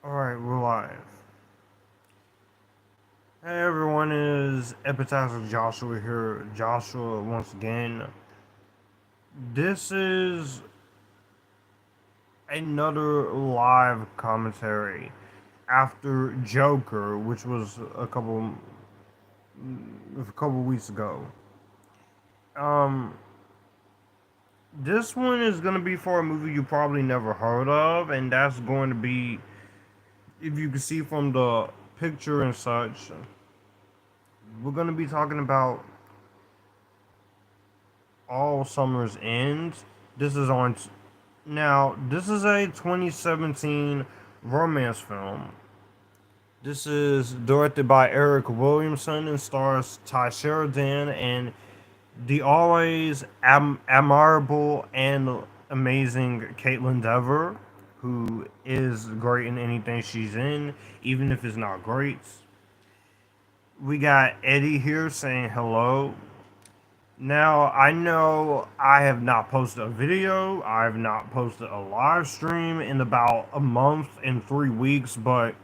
Alright, we're live. Hey everyone, is Epictastic Joshua here. Joshua once again. This is another live commentary after Joker, which was a couple weeks ago. Um, this one is gonna be for a movie you probably never heard of, and that's going to be, if you can see from the picture and such, we're gonna be talking about All Summer's End. This is on. Now, this is a 2017 romance film. This is directed by Eric Williamson and stars Tye Sheridan and the always admirable and amazing Kaitlyn Dever, who is great in anything she's in, even if it's not great. We got Eddie here saying hello. Now, I know I have not posted a video, I have not posted a live stream in about a month and 3 weeks, but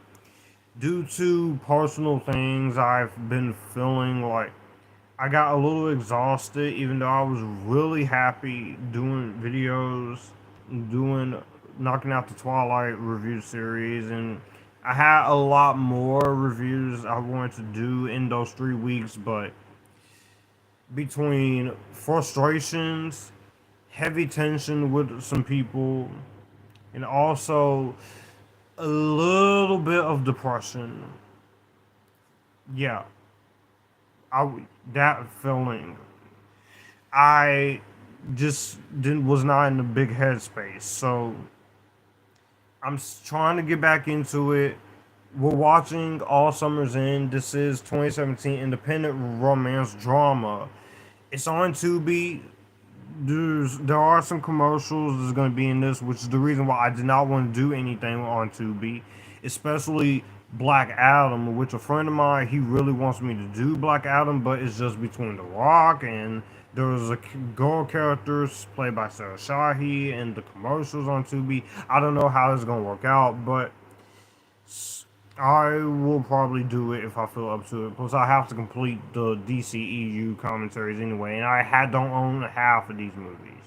due to personal things, I've been feeling like I got a little exhausted, even though I was really happy doing videos, doing knocking out the Twilight review series, and I had a lot more reviews I wanted to do in those 3 weeks, but between frustrations, heavy tension with some people, and also a little bit of depression. Yeah, I that feeling. I just didn't was not in the big headspace, so I'm trying to get back into it. We're watching All Summer's End. This is 2017 independent romance drama. It's on Tubi. There are some commercials that's going to be in this, which is the reason why I did not want to do anything on Tubi, especially Black Adam, which a friend of mine, he really wants me to do Black Adam, but it's just between The Rock and there's a girl characters played by Sarah Shahi and the commercials on Tubi. I don't know how it's going to work out, but I will probably do it if I feel up to it. Plus, I have to complete the DCEU commentaries anyway, and I don't own half of these movies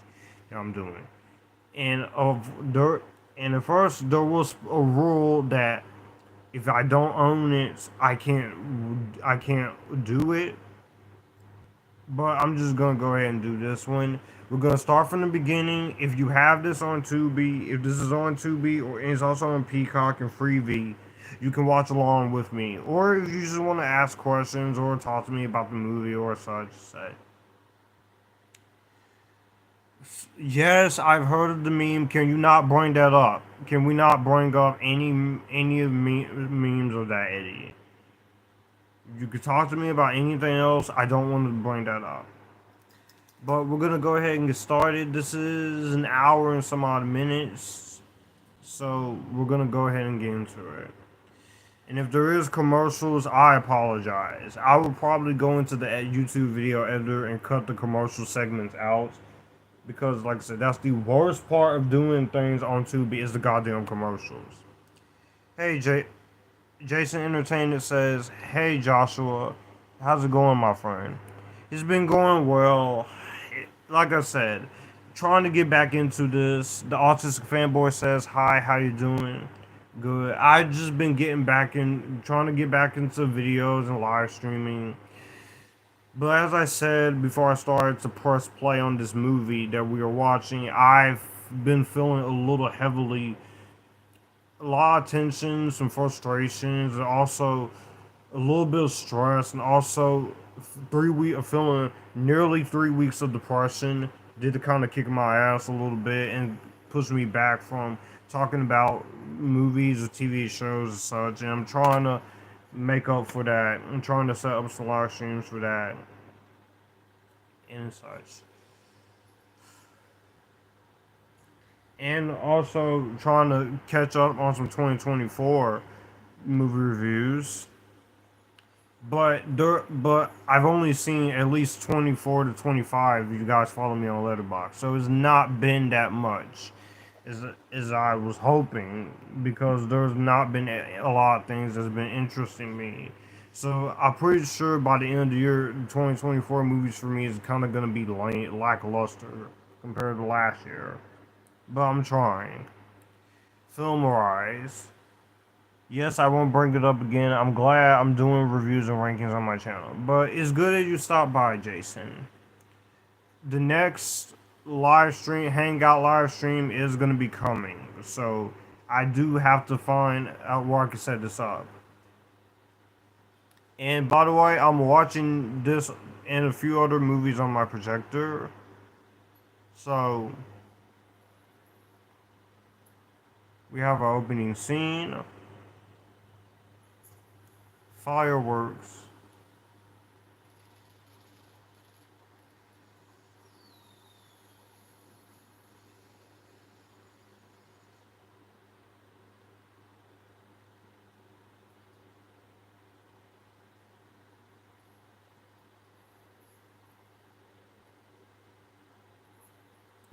that I'm doing. And at first there was a rule that if I don't own it, I can't do it. But I'm just gonna go ahead and do this one. We're gonna start from the beginning. If you have this on Tubi, if this is on Tubi or it's also on Peacock and Freevee, you can watch along with me. Or if you just want to ask questions or talk to me about the movie or such, say. Yes, I've heard of the meme. Can you not bring that up? Can we not bring up any of memes of that idiot? You could talk to me about anything else. I don't want to bring that up. But we're gonna go ahead and get started. This is an hour and some odd minutes, so we're gonna go ahead and get into it. And if there is commercials, I apologize. I will probably go into the YouTube video editor and cut the commercial segments out. Because, like I said, that's the worst part of doing things on Tubi is the goddamn commercials. Hey, Jason Entertainment says, hey, Joshua. How's it going, my friend? It's been going well. Like I said, trying to get back into this. The Autistic Fanboy says, hi, how you doing? Good. I just been trying to get back into videos and live streaming. But as I said before I started to press play on this movie that we are watching, I've been feeling a little heavily, a lot of tension, some frustrations, and also a little bit of stress, and also feeling nearly 3 weeks of depression. Did kind of kick my ass a little bit and push me back from talking about movies or TV shows and such. And I'm trying to make up for that. I'm trying to set up some live streams for that and such. And also trying to catch up on some 2024 movie reviews. But I've only seen at least 24 to 25 if you guys follow me on Letterboxd. So it's not been that much. as I was hoping, because there's not been a lot of things that's been interesting me. So I'm pretty sure by the end of the year, 2024 movies for me is kind of gonna be lackluster compared to last year. But I'm trying. Film wise, yes, I won't bring it up again. I'm glad I'm doing reviews and rankings on my channel. But it's good that you stopped by, Jason. The next live stream, Hangout live stream, is going to be coming. So I do have to find out where I can set this up. And by the way, I'm watching this and a few other movies on my projector. So we have our opening scene, fireworks.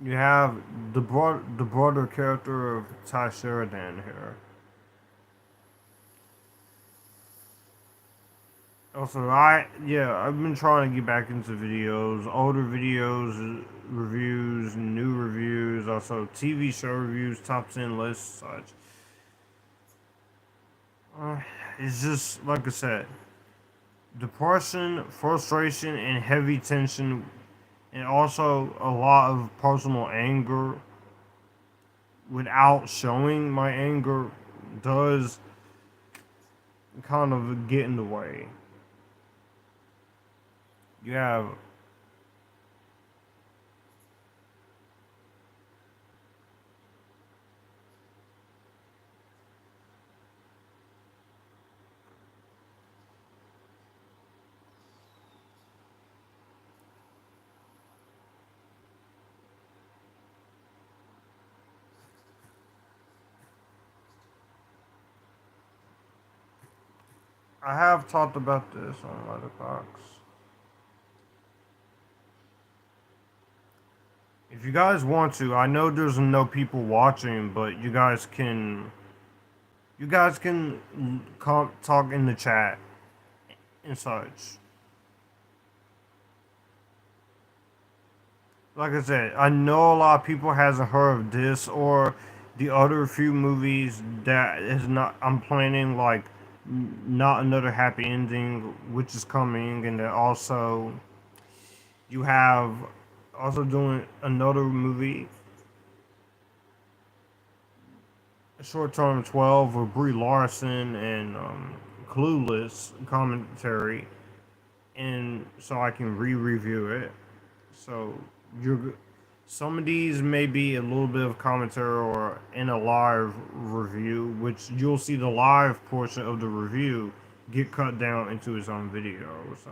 You have the broader character of Tye Sheridan here. Also, I've been trying to get back into videos, older videos, reviews, new reviews, also TV show reviews, top 10 lists, such. Uh, it's just like I said, depression, frustration, and heavy tension, and also a lot of personal anger without showing my anger does kind of get in the way. You have I have talked about this on Letterboxd. If you guys want to, I know there's no people watching, but you guys can talk in the chat and such. Like I said, I know a lot of people hasn't heard of this or the other few movies that is not. I'm planning like not another happy ending, which is coming, and then also you have also doing another movie, Short Term 12, with Brie Larson and Clueless commentary, and so I can re-review it. So you're some of these may be a little bit of commentary or in a live review, which you'll see the live portion of the review get cut down into its own video. So,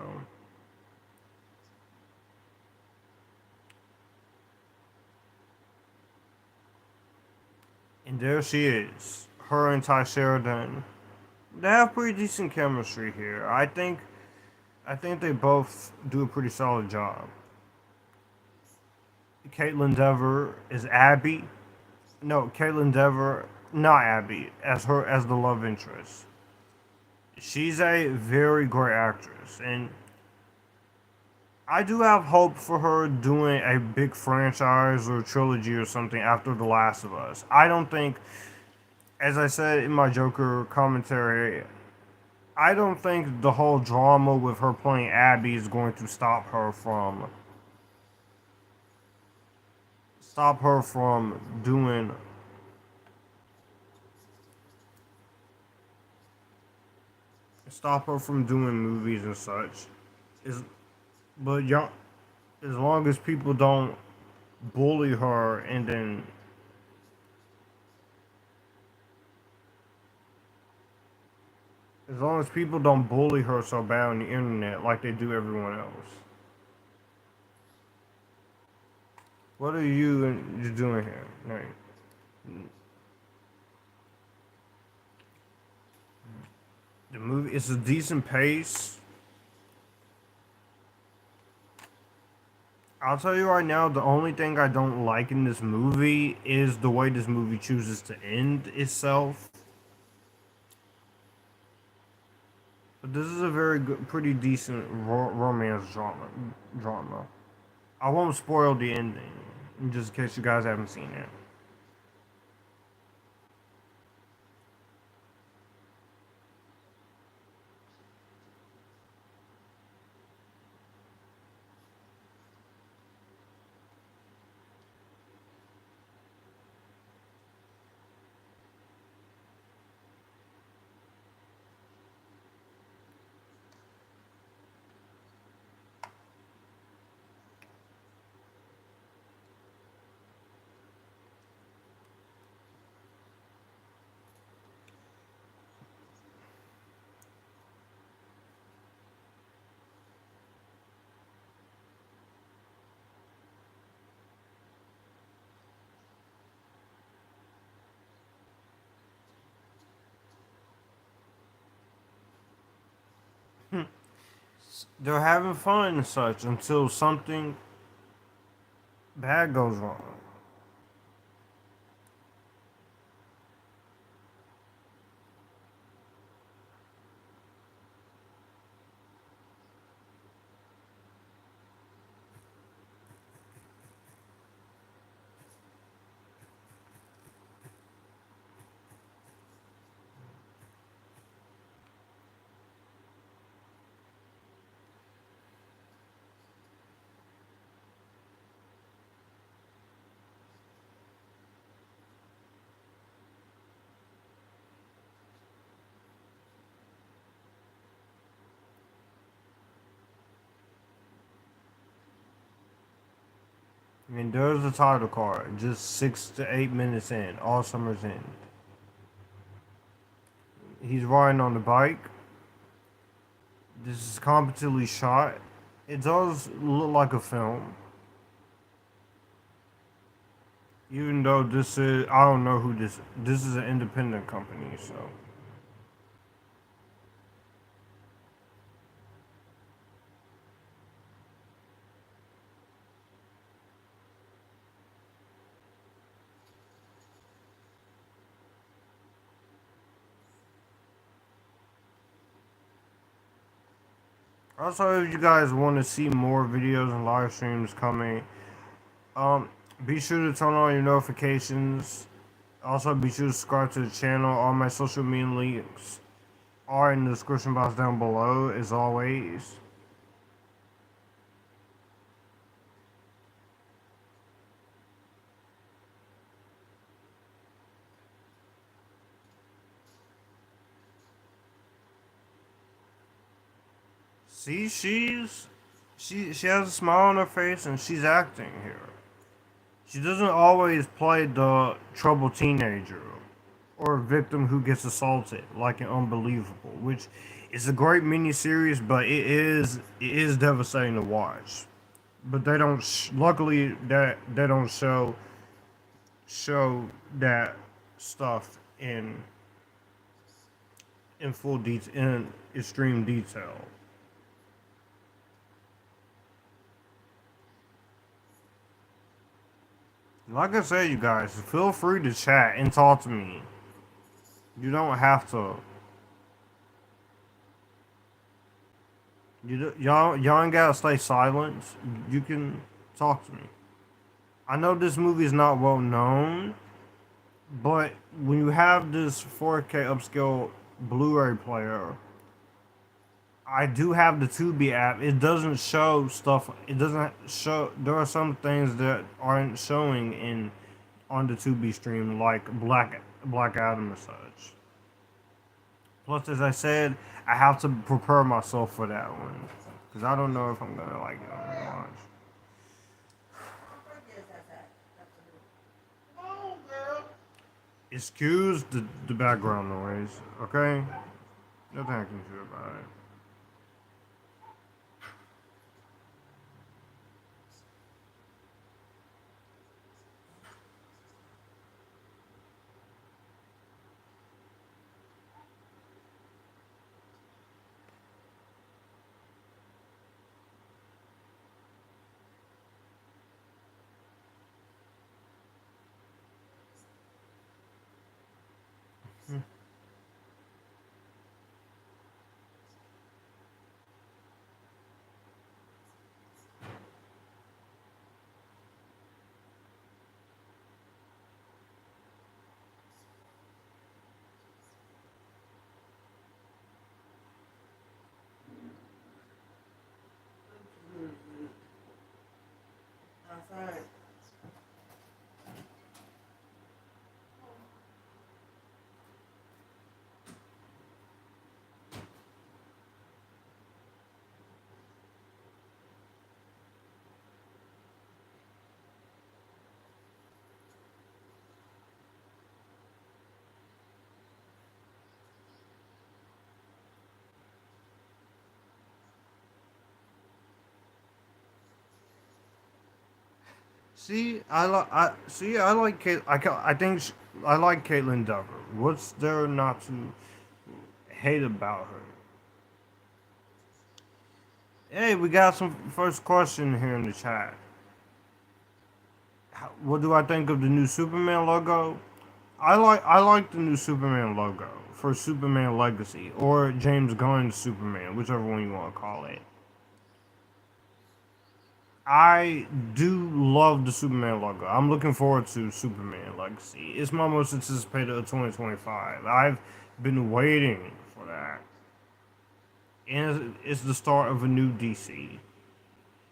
and there she is, her and Tye Sheridan. They have pretty decent chemistry here. I think they both do a pretty solid job. Kaitlyn Dever is Abby. No, Kaitlyn Dever, not Abby, as the love interest. She's a very great actress, and I do have hope for her doing a big franchise or trilogy or something after The Last of Us. I don't think, as I said in my Joker commentary, I don't think the whole drama with her playing Abby is going to stop her from doing movies and such. Is but y'all, as long as people don't bully her, and then as long as people don't bully her so bad on the internet like they do everyone else. What are you doing here? Right. The movie, it's a decent pace. I'll tell you right now, the only thing I don't like in this movie is the way this movie chooses to end itself. But this is a very good, pretty decent romance drama. I won't spoil the ending, just in case you guys haven't seen it. They're having fun and such until something bad goes wrong. I mean, there's the title card, just 6 to 8 minutes in, all summer's in. He's riding on the bike. This is competently shot. It does look like a film. Even though this is, I don't know who this is an independent company, so. Also, if you guys want to see more videos and live streams coming, um, be sure to turn on your notifications. Also, be sure to subscribe to the channel. All my social media links are in the description box down below, as always. See, she has a smile on her face and she's acting here. She doesn't always play the troubled teenager or victim who gets assaulted like an Unbelievable, which is a great miniseries, but it is devastating to watch. But they don't. Luckily, that they don't show that stuff in full detail, in extreme detail. Like I said, you guys, feel free to chat and talk to me. You don't have to. Y'all ain't gotta stay silent. You can talk to me. I know this movie is not well known, but when you have this 4K upscale Blu-ray player, I do have the Tubi app. It doesn't show stuff. It doesn't show. There are some things that aren't showing in on the Tubi stream, like Black Adam and such. Plus, as I said, I have to prepare myself for that one because I don't know if I'm gonna like it very much. Excuse the background noise, okay? Nothing I can do about it. See, I like I think I like Kaitlyn Dever. What's there not to hate about her? Hey, we got some first question here in the chat. What do I think of the new Superman logo? I like the new Superman logo for Superman Legacy or James Gunn's Superman, whichever one you want to call it. I do love the Superman logo. I'm looking forward to Superman Legacy. It's my most anticipated of 2025. I've been waiting for that. And it's the start of a new DC,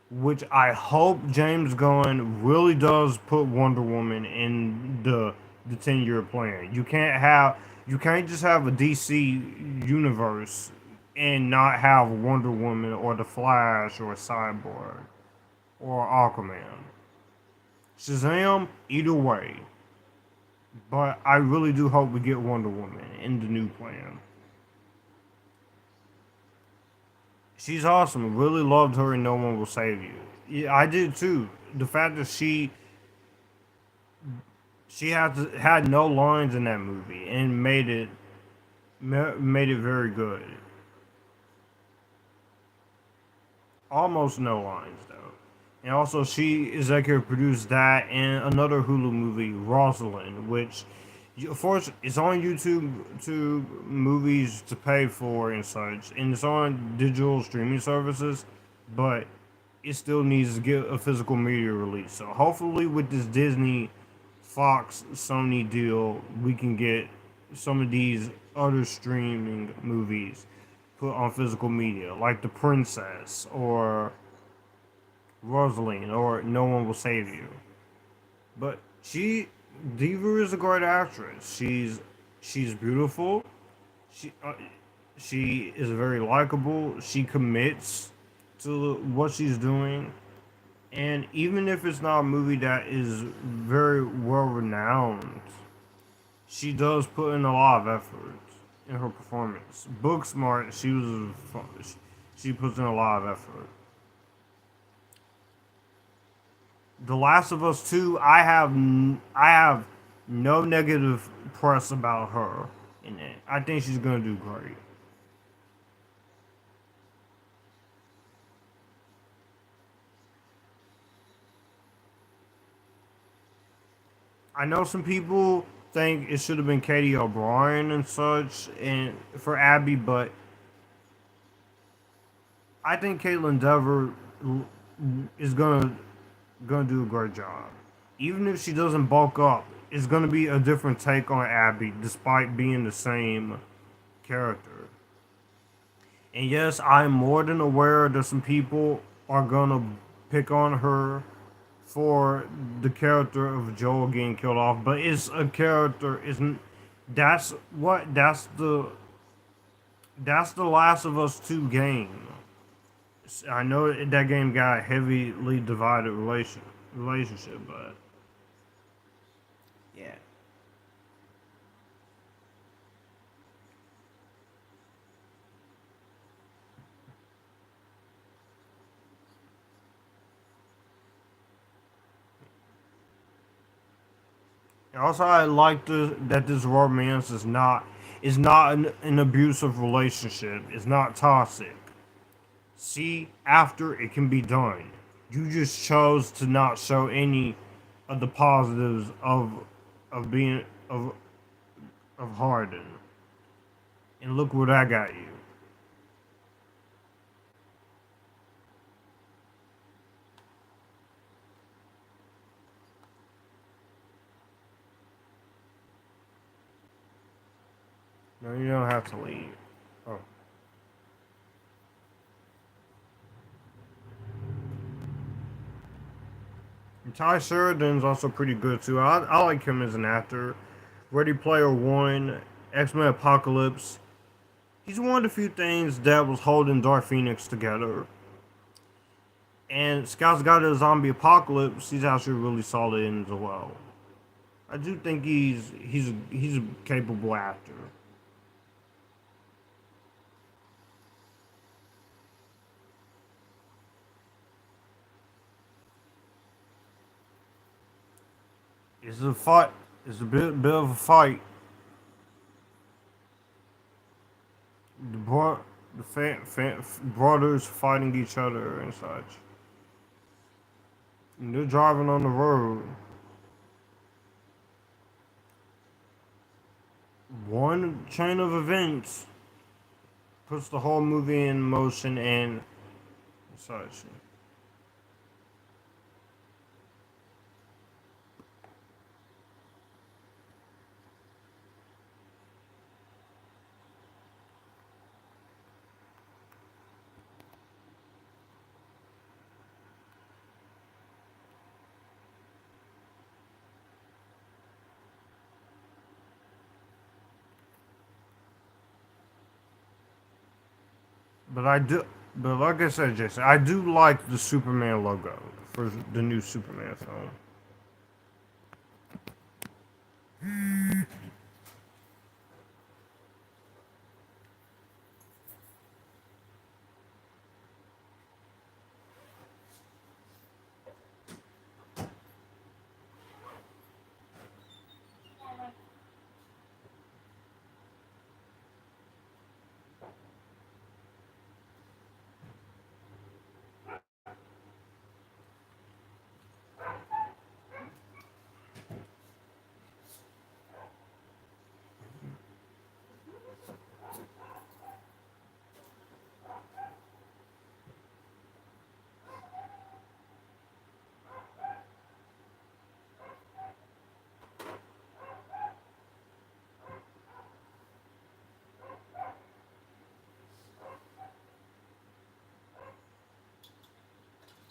which I hope James Gunn really does put Wonder Woman in the 10-year plan. You can't just have a DC universe and not have Wonder Woman or the Flash or Cyborg or Aquaman. Shazam, either way. But I really do hope we get Wonder Woman in the new plan. She's awesome. Really loved her and No One Will Save You. Yeah, I did too. The fact that she had no lines in that movie and made it very good. Almost no lines though. And also, she executive produced that and another Hulu movie, Rosalind, which, of course, it's on YouTube to movies to pay for and such, and it's on digital streaming services, but it still needs to get a physical media release. So hopefully, with this Disney, Fox, Sony deal, we can get some of these other streaming movies put on physical media, like The Princess or Rosalind or No One Will Save You. But Dever is a great actress. She's beautiful. She uh, she is very likable. She commits to what she's doing, and even if it's not a movie that is very well renowned, she does put in a lot of effort in her performance. Book smart, she puts in a lot of effort. The Last of Us 2, I have no negative press about her in it. I think she's gonna do great. I know some people think it should have been Katie O'Brien and such, and for Abby, but I think Caitlin Dever is gonna do a great job. Even if she doesn't bulk up, it's gonna be a different take on Abby, despite being the same character. And yes, I'm more than aware that some people are gonna pick on her for the character of Joel getting killed off, but it's a character. Isn't that's what that's the Last of Us 2 game. I know that game got a heavily divided relationship, but yeah. And also, I like that this romance is not an abusive relationship. It's not toxic. See, after it can be done. You just chose to not show any of the positives of being of Harden. And look what I got you. No, you don't have to leave. Oh. And Tye Sheridan's also pretty good too. I like him as an actor. Ready Player One, X-Men Apocalypse. He's one of the few things that was holding Dark Phoenix together. And Scout's got a zombie apocalypse. He's actually really solid in as well. I do think he's a capable actor. It's a fight. It's a bit of a fight. The bro, the brothers fighting each other and such. And they're driving on the road. One chain of events puts the whole movie in motion and such. But I do, but like I said, Jason, I do like the Superman logo for the new Superman film.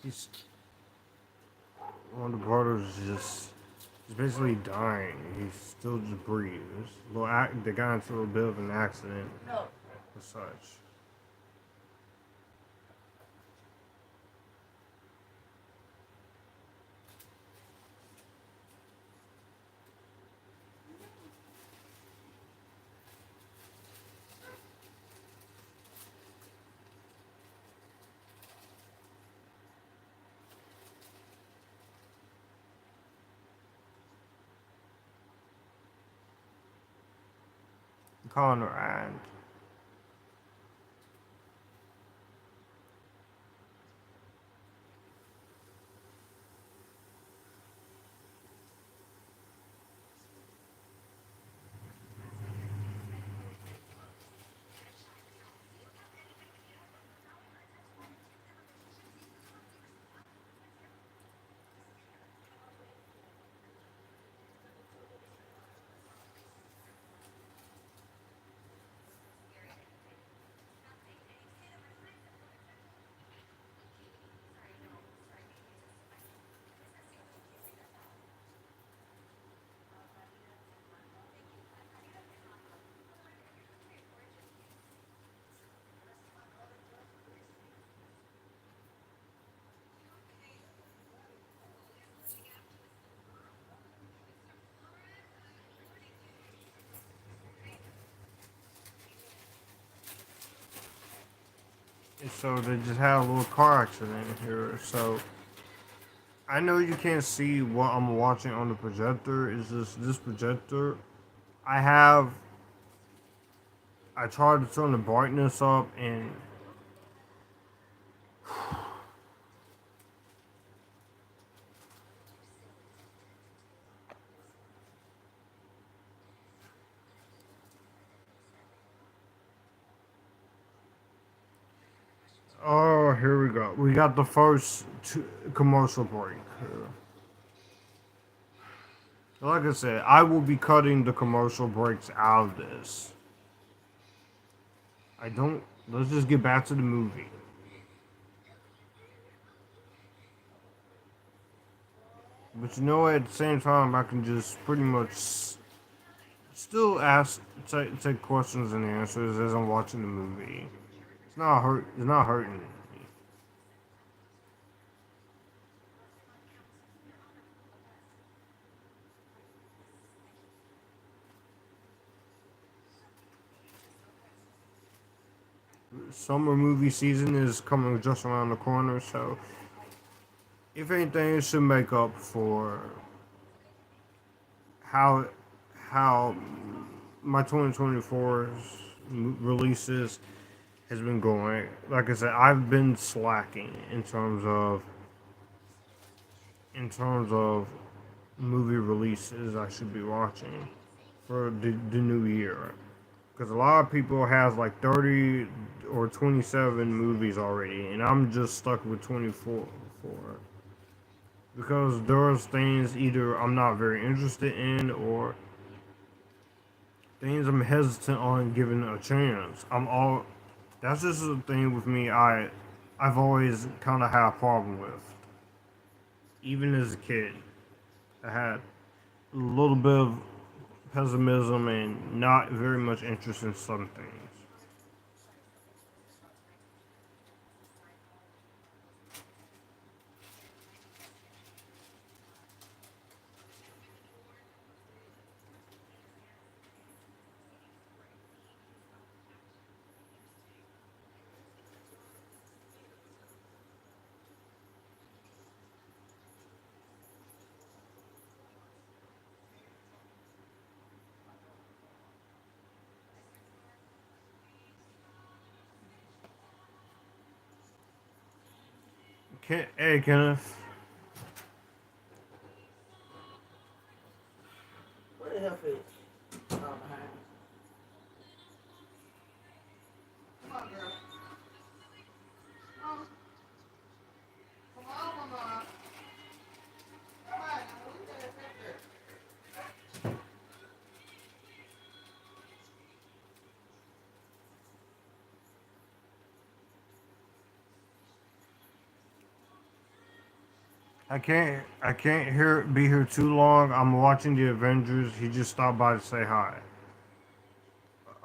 He's one of the brothers is just he's basically dying. He's still just breathing. They got into a little bit of an accident and such. Conrad. So they just had a little car accident here. So I know you can't see what I'm watching on the projector. Is this projector? I have. I tried to turn the brightness up and Oh, here we go. We got the first commercial break. Like I said, I will be cutting the commercial breaks out of this. I don't. Let's just get back to the movie. But you know what? At the same time, I can just pretty much still ask, take questions and answers as I'm watching the movie. It's not hurt. It's not hurting me. Summer movie season is coming just around the corner, so if anything, it should make up for how how my 2024's releases has been going. Like I said, I've been slacking in terms of movie releases I should be watching for the new year. Because a lot of people has like 30 or 27 movies already, and I'm just stuck with 24. Because there's things either I'm not very interested in or things I'm hesitant on giving a chance. That's just the thing with me. I've always kind of had a problem with. Even as a kid, I had a little bit of pessimism and not very much interest in some things. Hey, Kenneth. What the hell is behind? Come on, girl. Come on. Come on, mama. Come on. Look at that picture. I can't be here too long. I'm watching the Avengers. He just stopped by to say hi.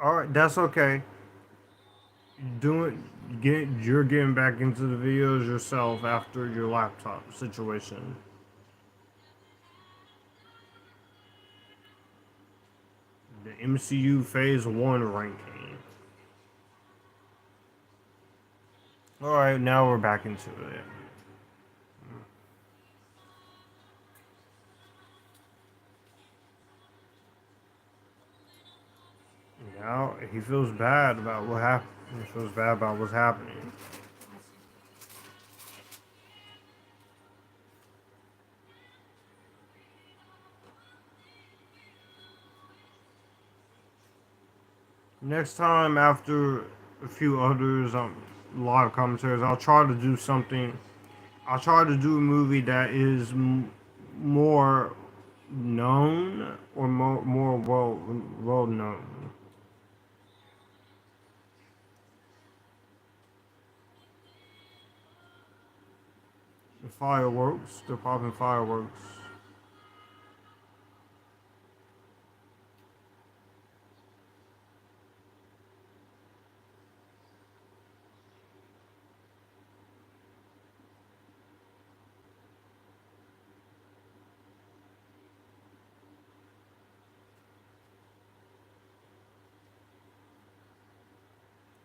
All right, that's okay. You're getting back into the videos yourself after your laptop situation. The MCU Phase 1 ranking. Alright, now we're back into it. Now he feels bad about what happened. He feels bad about what's happening. Next time, after a few others, a lot of commentaries, I'll try to do something. I'll try to do a movie that is more known or more well known. The fireworks, they're popping fireworks.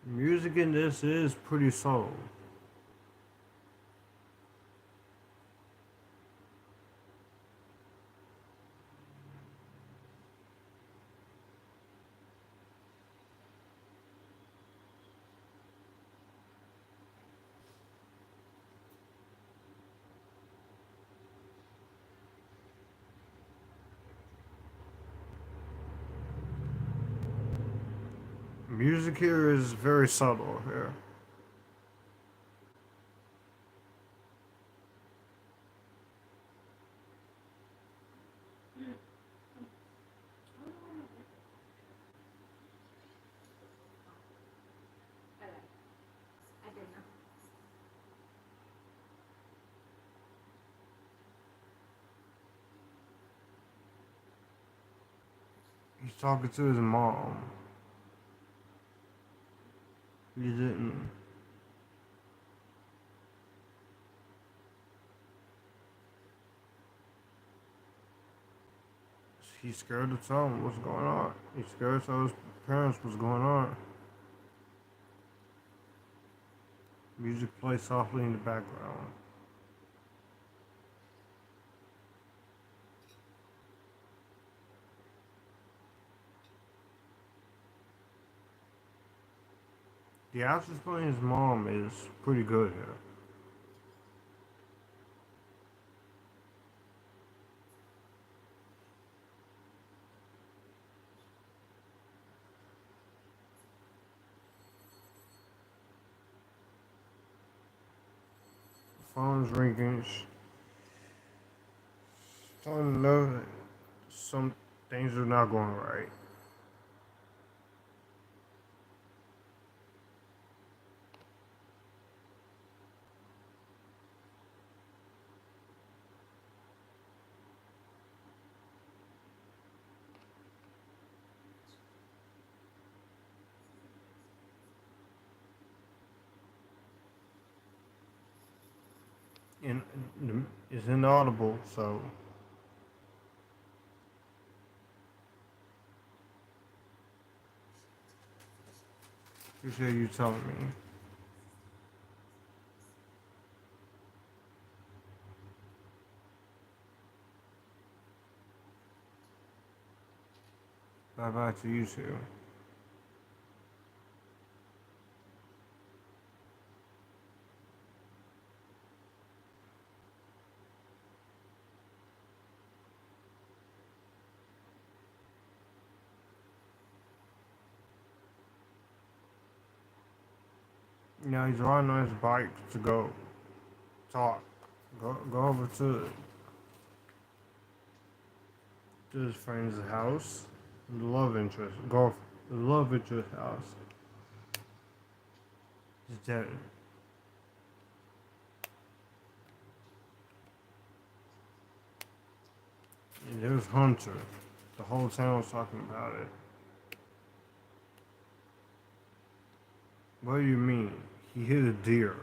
Music in this is pretty subtle. Music here is very subtle here. He's talking to his mom. He didn't. He's scared to tell him what's going on. He's scared to tell his parents what's going on. Music plays softly in the background. The actress playing his mom is pretty good here. The phone's ringing. Starting to know that some things are not going right. And it's inaudible, so appreciate you telling me. Bye bye to you too. Now he's riding on his bike to go talk. Go over to his friend's house. The love interest. Go the love interest house. He's dead. And there's Hunter. The whole town was talking about it. What do you mean? He hit a deer.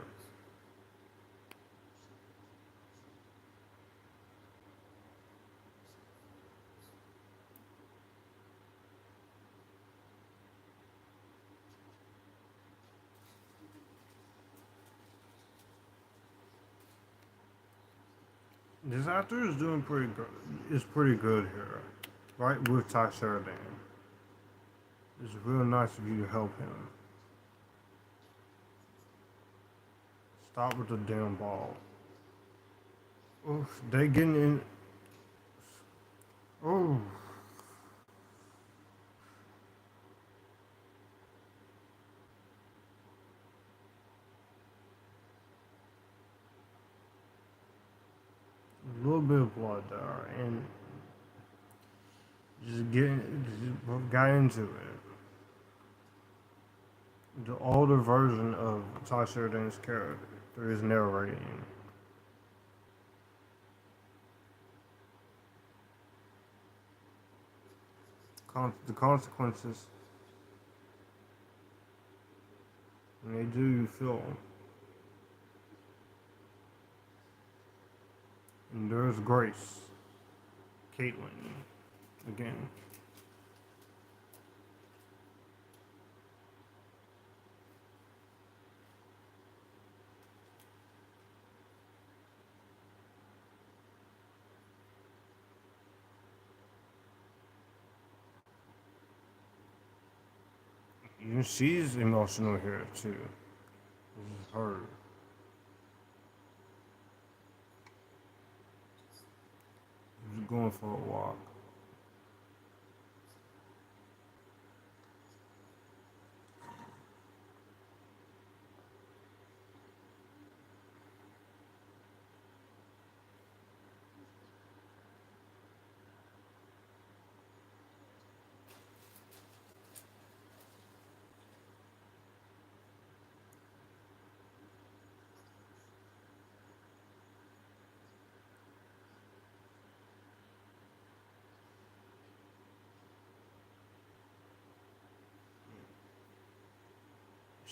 This actor is doing pretty good. Is pretty good here, right with Tye Sheridan. It's real nice of you to help him. Stop with the damn ball. Oof, they getting in. Oh, a little bit of blood there, and just got into it. The older version of Tye Sheridan's character is narrating. The consequences, and they do you feel 'em. And there's Grace, Kaitlyn, again. Even she's emotional here too. This is her. She's going for a walk.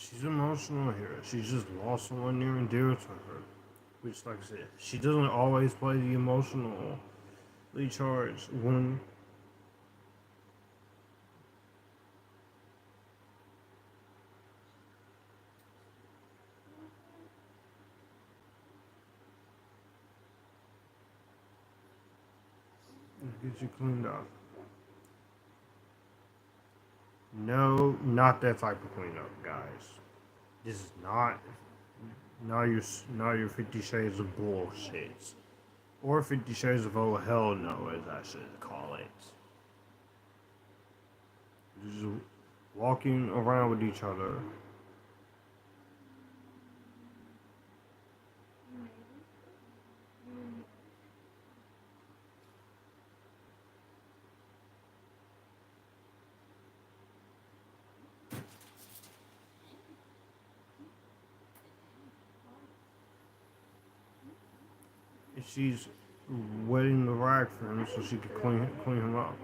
she's emotional here. She's just lost someone near and dear to her. Which, like I said, she doesn't always play the emotionally charged one. Get you cleaned up. No, not that type of cleanup, guys. This is not your 50 Shades of bullshit. Or 50 Shades of oh hell no, as I should call it. Just walking around with each other. She's wetting the rag for him so she could clean him up.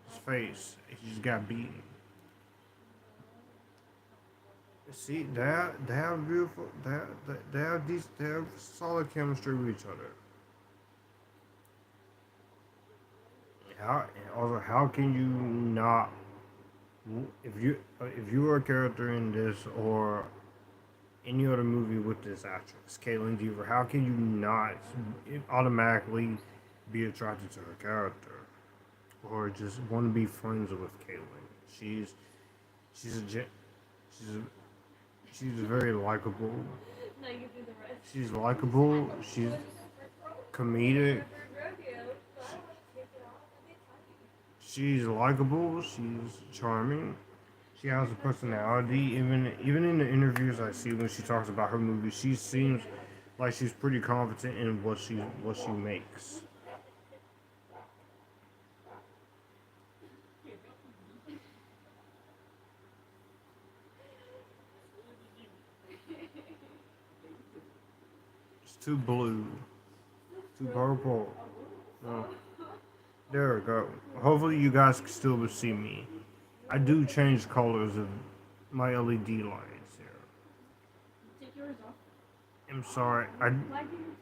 His face. He just got beaten. See, they have beautiful, they have solid chemistry with each other. How can you not, if you were a character in this or any other movie with this actress, Kaitlyn Dever, how can you not automatically be attracted to her character or just want to be friends with Kaitlyn? She's a she's a, she's very likable. She's likable. She's comedic. She's likable. She's charming. She has a personality. Even in the interviews I see when she talks about her movies, she seems like she's pretty confident in what she makes. It's too blue, too purple. No. There we go. Hopefully you guys can still see me. I do change colors of my LED lights here. Take yours off. I'm sorry. I Why did you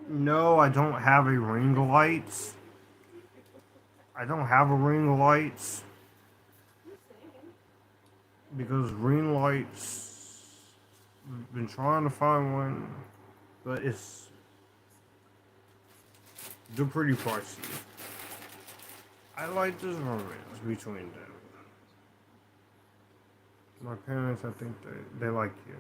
tell me? no, I don't have a ring of lights. I don't have a ring of lights because ring lights. I've been trying to find one, but they're pretty pricey. I like this romance between them. My parents, I think they like you.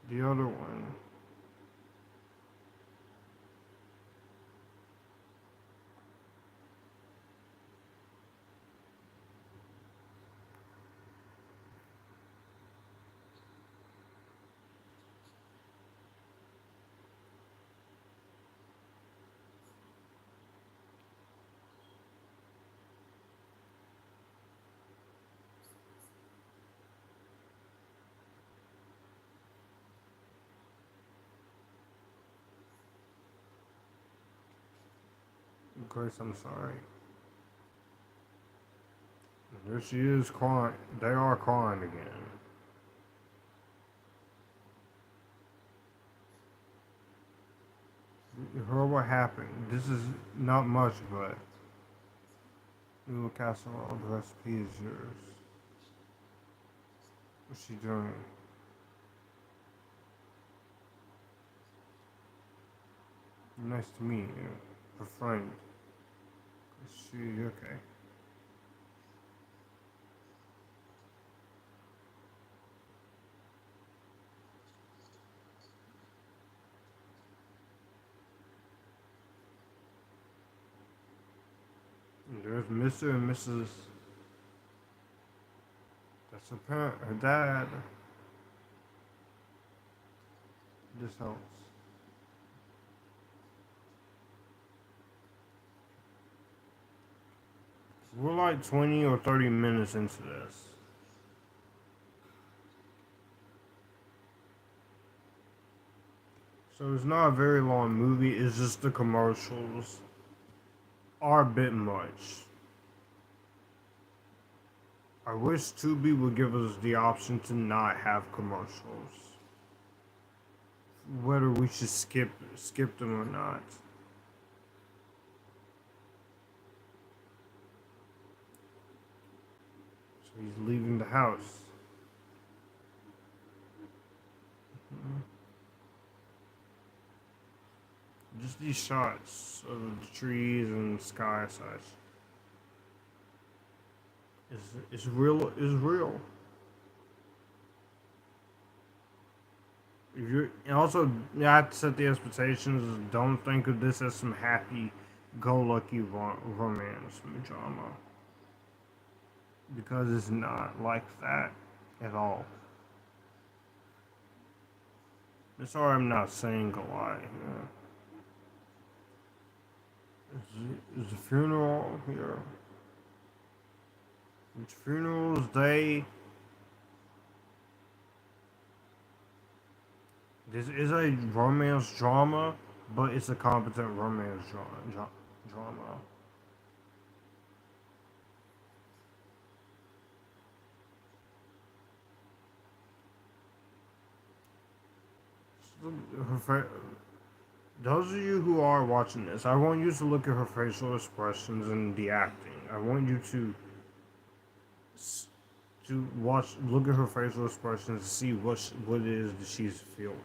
The other one. Grace, I'm sorry. There she is crying. They are crying again. You heard what happened. This is not much, but we will castle. The recipe is yours. What's she doing? Nice to meet you. Her friend. Is she okay? And there's Mr. and Mrs. That's her parent, her dad. This helps. We're like 20 or 30 minutes into this. So it's not a very long movie, it's just the commercials are a bit much. I wish Tubi would give us the option to not have commercials. Whether we should skip them or not. So he's leaving the house. Just these shots of the trees and sky and such. It's real. It's real. If you're and also, you have to set the expectations. Don't think of this as some happy-go-lucky romance drama because it's not like that at all. I'm sorry, I'm not saying a lie. Is the funeral here? It's funerals day. This is a romance drama, but it's a competent romance drama. Those of you who are watching this, I want you to look at her facial expressions and the acting. I want you look at her facial expressions to see what it is that she's feeling.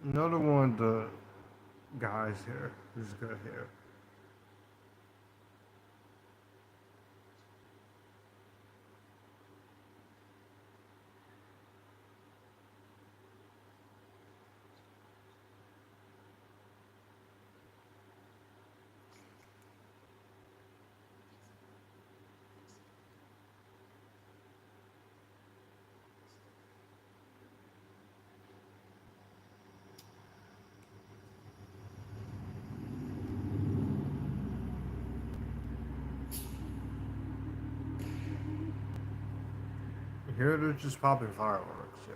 Another one of the guys here who's got hair. Here they're just popping fireworks here.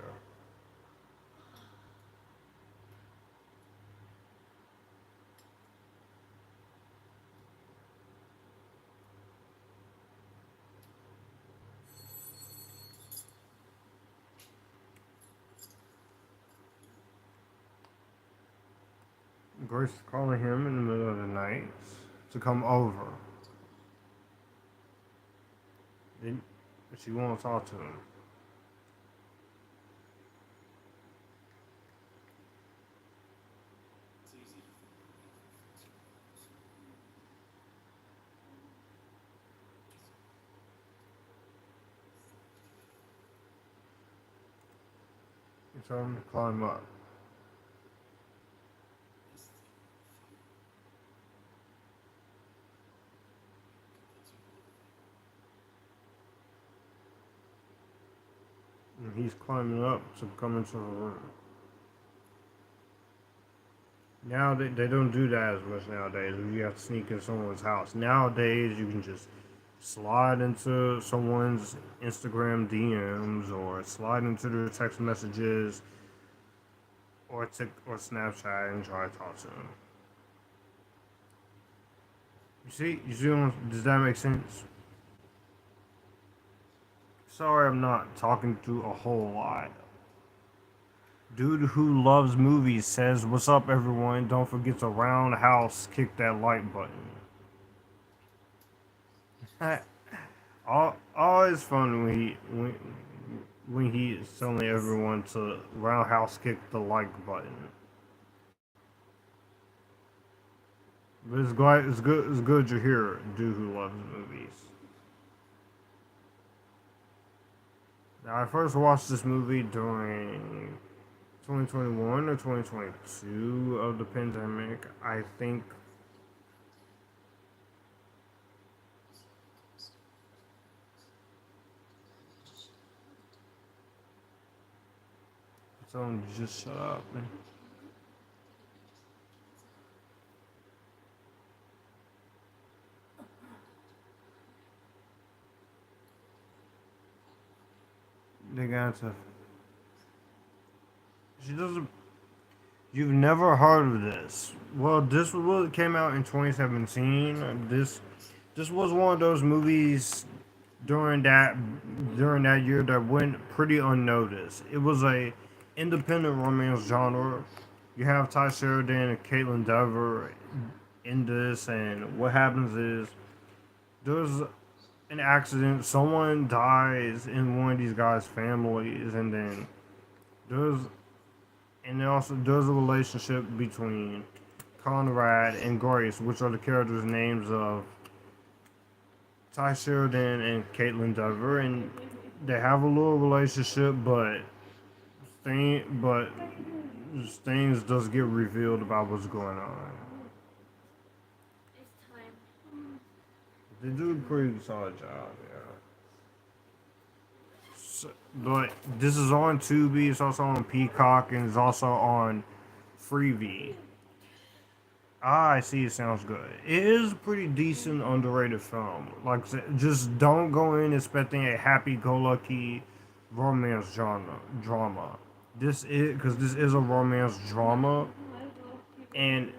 Grace is calling him in the middle of the night to come over. Then she won't talk to him. So I'm gonna climb up. And he's climbing up to come into her room. Now they don't do that as much nowadays. You have to sneak in someone's house. Nowadays you can just slide into someone's Instagram DMs or slide into their text messages or Snapchat and try to talk to them. You see, does that make sense? Sorry, I'm not talking through a whole lot. Dude who loves movies says, "What's up, everyone? Don't forget to roundhouse kick that like button." Always fun when he is telling everyone to roundhouse kick the like button. But it's glad it's good you're here, dude who loves movies. Now, I first watched this movie during 2021 or 2022 of the pandemic. I think someone just shut up. They got to. She doesn't. You've never heard of this? Well, this was came out in 2017. This was one of those movies during that during that year that went pretty unnoticed. It was a independent romance genre. You have Tye Sheridan and Kaitlyn Dever in this, and what happens is there's an accident. Someone dies in one of these guys' families, and then there's also there's a relationship between Conrad and Grace, which are the characters' names of Tye Sheridan and Kaitlyn Dever, and they have a little relationship, but things does get revealed about what's going on. It's time. They do a pretty solid job, yeah. So, but this is on Tubi. It's also on Peacock, and it's also on Freevee. Ah, I see. It sounds good. It is a pretty decent, underrated film. Like, just don't go in expecting a happy-go-lucky romance drama. This is a romance drama, and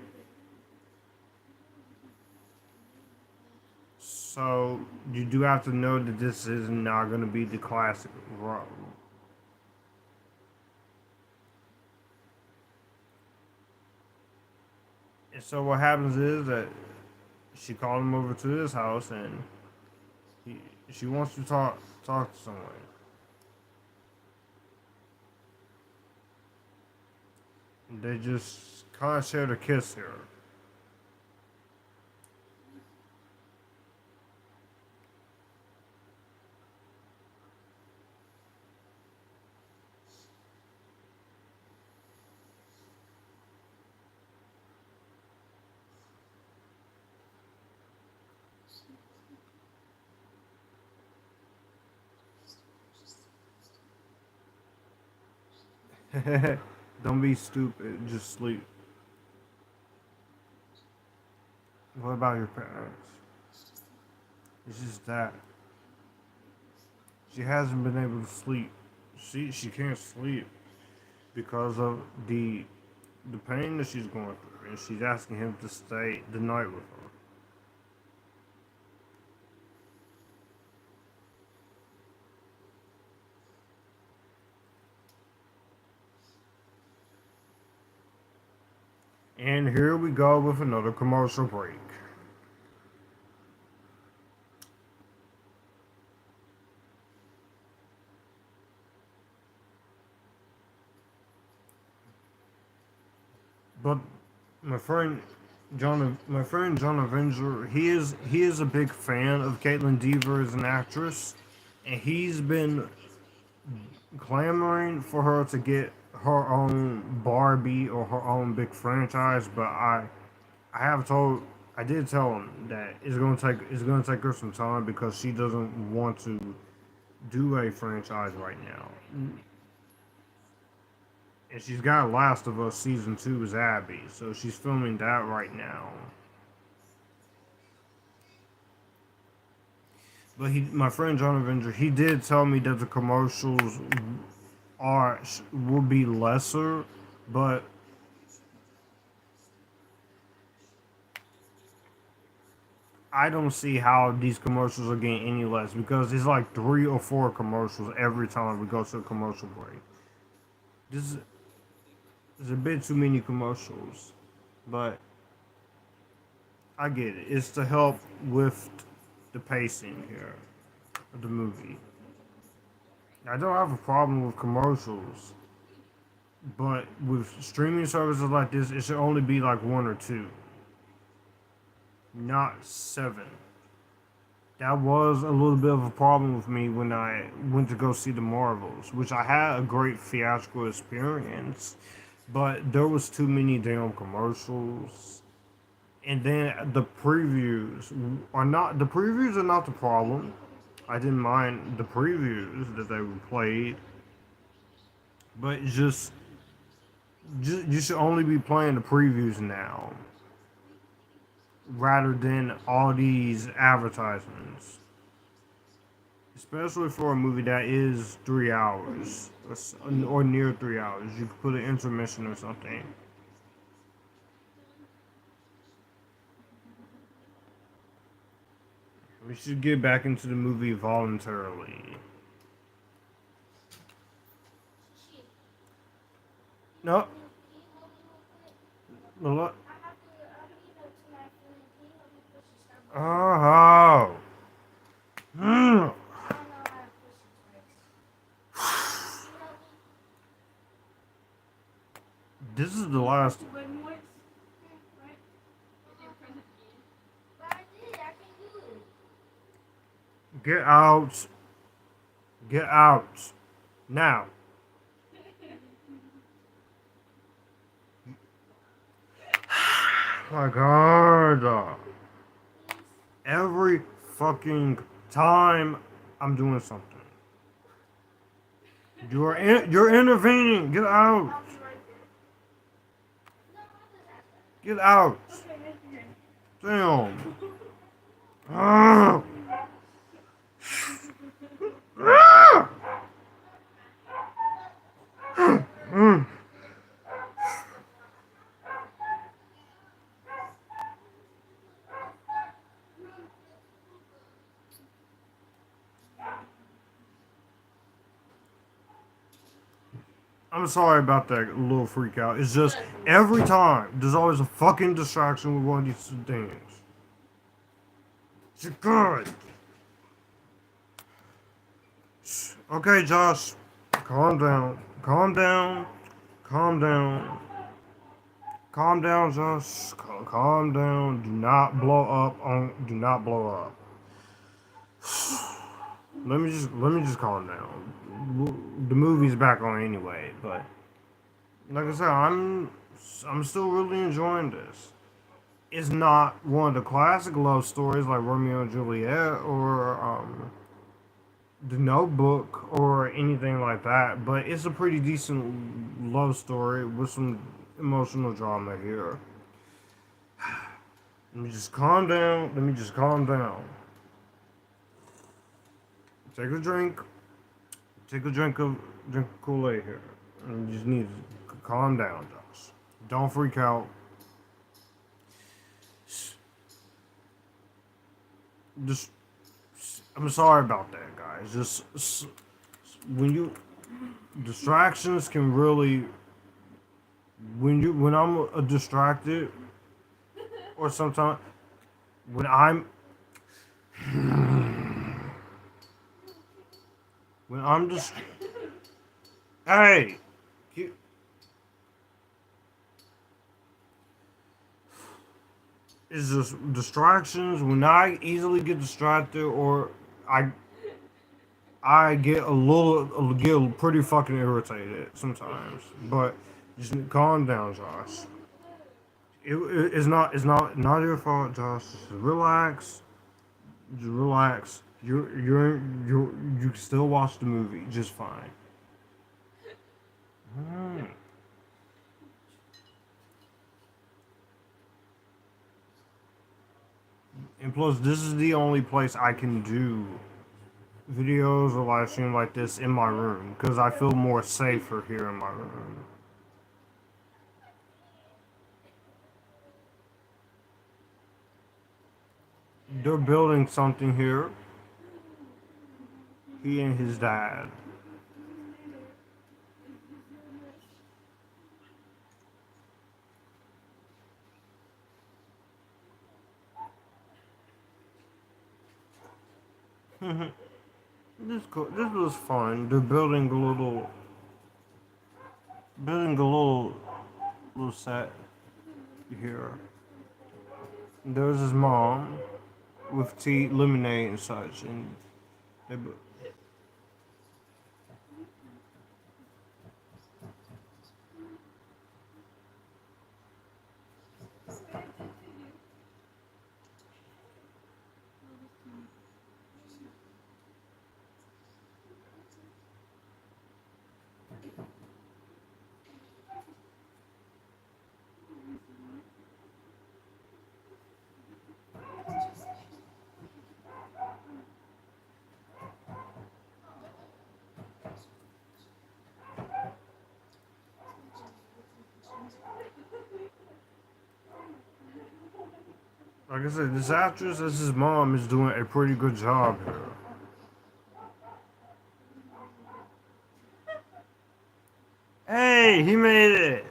so you do have to know that this is not going to be the classic rom. And so what happens is that she called him over to his house, and he, she wants to talk to someone. They just kind of shared a kiss here. Don't be stupid. Just sleep. What about your parents? It's just that she hasn't been able to sleep. She can't sleep because of the pain that she's going through, and she's asking him to stay the night with her. And here we go with another commercial break. But my friend John Avenger, he is a big fan of Kaitlyn Dever as an actress, and he's been clamoring for her to get her own Barbie or her own big franchise. But I did tell him that it's gonna take her some time because she doesn't want to do a franchise right now. And she's got Last of Us season two as Abby, so she's filming that right now. But my friend John Avenger, he did tell me that the commercials will be lesser, but I don't see how these commercials are getting any less because it's like 3 or 4 commercials every time we go to a commercial break. This is a bit too many commercials, but I get it. It's to help with the pacing here of the movie. I don't have a problem with commercials, but with streaming services like this, it should only be like 1 or 2. not 7. That was a little bit of a problem with me when I went to go see the Marvels, which I had a great theatrical experience, but there was too many damn commercials. And then the previews are not the problem. I didn't mind the previews that they were played, but just you should only be playing the previews now rather than all these advertisements. Especially for a movie that is 3 hours or near 3 hours. You could put an intermission or something. We should get back into the movie voluntarily. No. Look. Oh. Mm. This is the last. Get out. Get out. Now. My God. Every fucking time I'm doing something. You're intervening. Get out. Get out. Damn. Ah. Ah. Mm. I'm sorry about that little freak out. It's just every time there's always a fucking distraction with one of these things. It's good. Okay, Josh, calm down. Calm down. Calm down. Calm down, Josh. Calm down. Do not blow up. Do not blow up. Let me just calm down. The movie's back on anyway, but like I said, I'm still really enjoying this. It's not one of the classic love stories like Romeo and Juliet or The Notebook or anything like that, but it's a pretty decent love story with some emotional drama here. Let me just calm down. Let me just calm down. Take a drink. Take a drink of Kool-Aid here. You just need to calm down, Josh. Don't freak out. Just, I'm sorry about that, guys. Just when you distractions can really when I'm distracted or sometimes when I'm when I'm just hey. It's just distractions. When I easily get distracted, or I I get pretty fucking irritated sometimes. But just calm down, Josh. It's not your fault, Josh. Just relax. Just relax. You can still watch the movie just fine. Mm. And plus, this is the only place I can do videos or live stream like this in my room because I feel more safer here in my room. They're building something here. He and his dad. This was fun. They're building a little set here. There's his mom with tea, lemonade, and such, and they, like I said, this actress as his mom is doing a pretty good job here. Hey, he made it.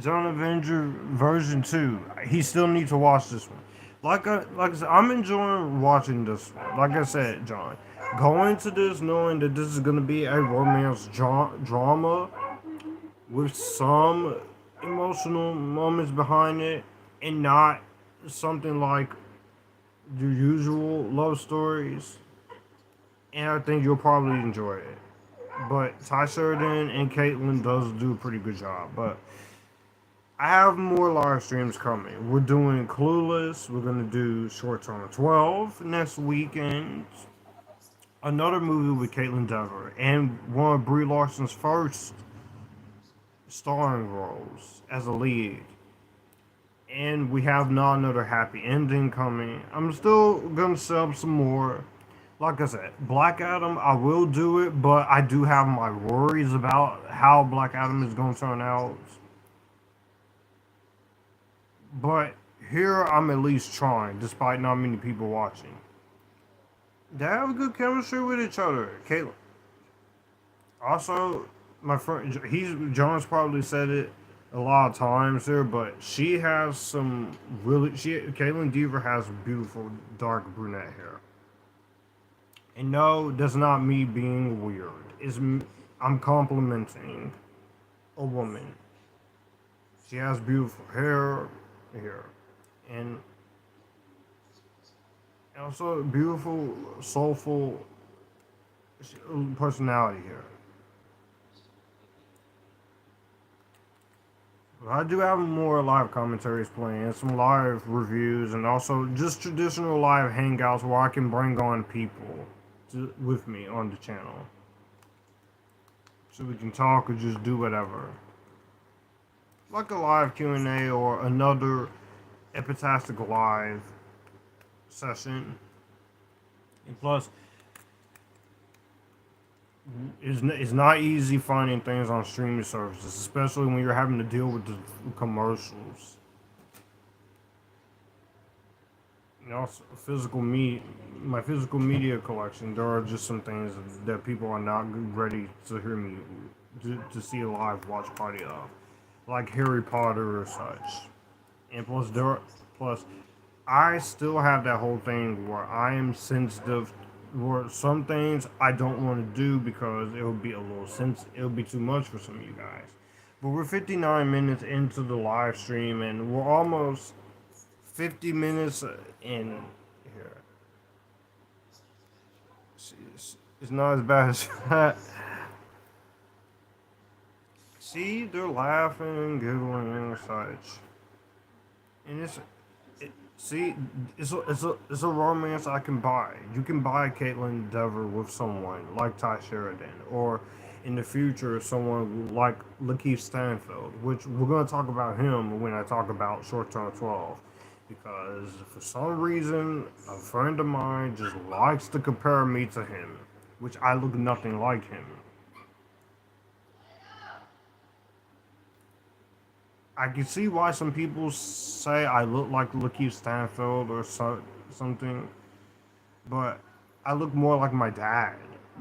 John Avenger version 2. He still needs to watch this one. Like I said, I'm enjoying watching this one. Like I said, John, going to this knowing that this is gonna be a romance drama with some emotional moments behind it, and not something like the usual love stories. And I think you'll probably enjoy it. But Tye Sheridan and Kaitlyn does do a pretty good job. But I have more live streams coming. We're doing Clueless. We're gonna do Short Term 12 next weekend. Another movie with Kaitlyn Dever and one of Brie Larson's first starring roles as a lead. And we have Not Another Happy Ending coming. I'm still gonna sub some more. Like I said, Black Adam, I will do it, but I do have my worries about how Black Adam is gonna turn out. But here I'm at least trying, despite not many people watching. They have a good chemistry with each other. Caitlyn. Also, my friend, John's probably said it a lot of times here, but she has some really. Kaitlyn Dever has beautiful dark brunette hair. And no, that's not me being weird. I'm complimenting a woman. She has beautiful hair here, and also beautiful, soulful personality here. I do have more live commentaries planned, some live reviews, and also just traditional live hangouts where I can bring on people with me on the channel, so we can talk or just do whatever, like a live Q&A or another Epictastic live session. And plus, it's not easy finding things on streaming services, especially when you're having to deal with the commercials. You know, my physical media collection, there are just some things that people are not ready to hear me to see a live watch party of, like Harry Potter or such. And plus, I still have that whole thing where I am sensitive. Where some things I don't want to do because it would be it would be too much for some of you guys. But we're 59 minutes into the live stream, and we're almost 50 minutes in here. It's not as bad as that. See, they're laughing, giggling, and such. And see, it's a romance I can buy. You can buy Kaitlyn Dever with someone like Tye Sheridan, or in the future, someone like Lakeith Stanfield, which we're going to talk about him when I talk about Short Term 12. Because for some reason, a friend of mine just likes to compare me to him, which I look nothing like him. I can see why some people say I look like Lakeith Stanfield or something, but I look more like my dad,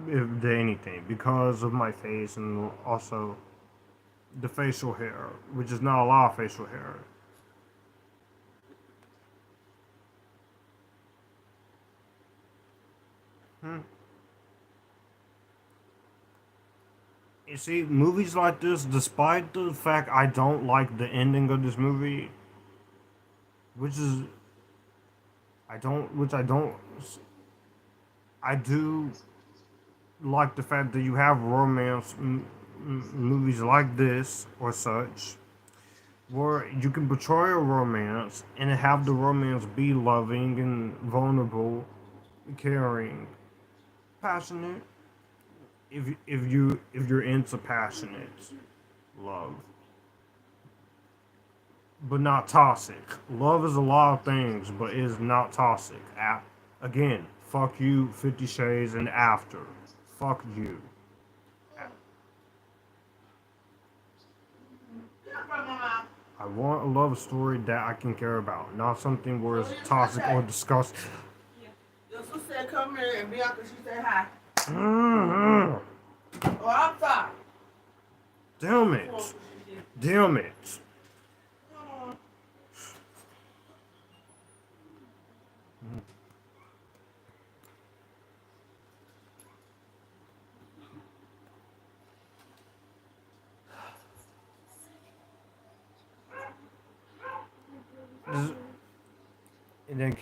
if than anything, because of my face and also the facial hair, which is not a lot of facial hair. Hmm. You see, movies like this, despite the fact I don't like the ending of this movie, which is I don't, I do like the fact that you have romance movies like this or such, where you can portray a romance and have the romance be loving and vulnerable, caring, passionate. If you're into passionate love, but not toxic. Love is a lot of things, but it is not toxic. Again, fuck you, 50 Shades and After. Fuck you. I want a love story that I can care about, not something where it's toxic or disgusting. Your sister said come here and Bianca, she said hi. Mm-hmm. Oh, I'm sorry. Damn it. Damn it. And then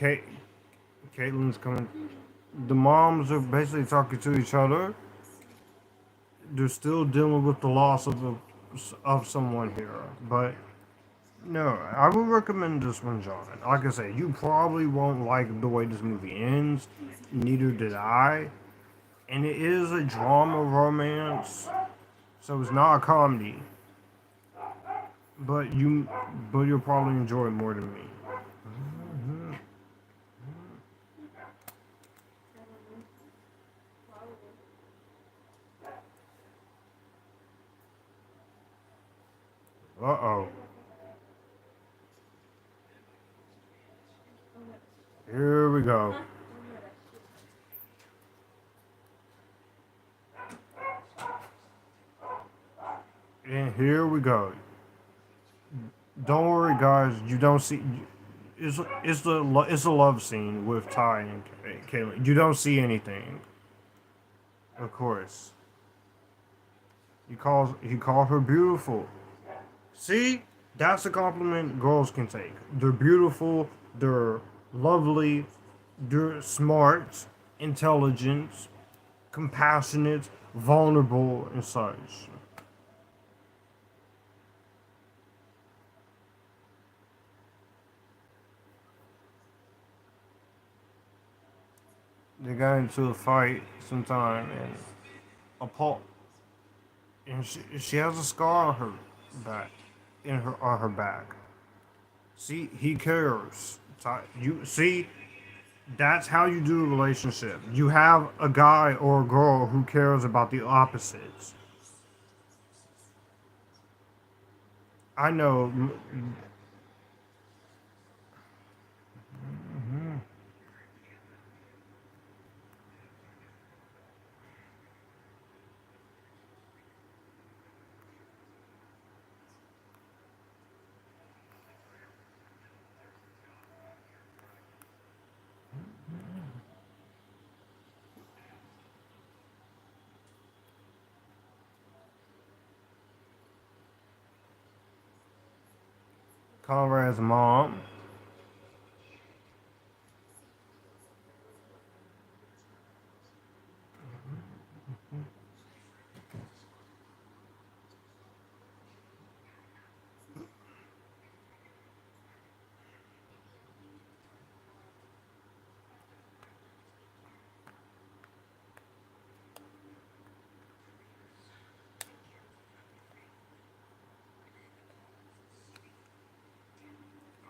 Kaitlyn's coming. The moms are basically talking to each other. They're still dealing with the loss of someone here, but no, I would recommend this one, John. Like I said, you probably won't like the way this movie ends. Neither did I. And it is a drama romance, so it's not a comedy. But you'll probably enjoy it more than me. Uh oh. Here we go. And here we go. Don't worry, guys. You don't see. It's a love scene with Ty and Kaylee. You don't see anything, of course. He called her beautiful. See, that's a compliment girls can take. They're beautiful. They're lovely. They're smart, intelligent, compassionate, vulnerable, and such. They got into a fight sometime, and a Paul, and she has a scar on her back, on her back. See, he cares. You see, that's how you do a relationship. You have a guy or a girl who cares about the opposites. I know. Conrad's mom.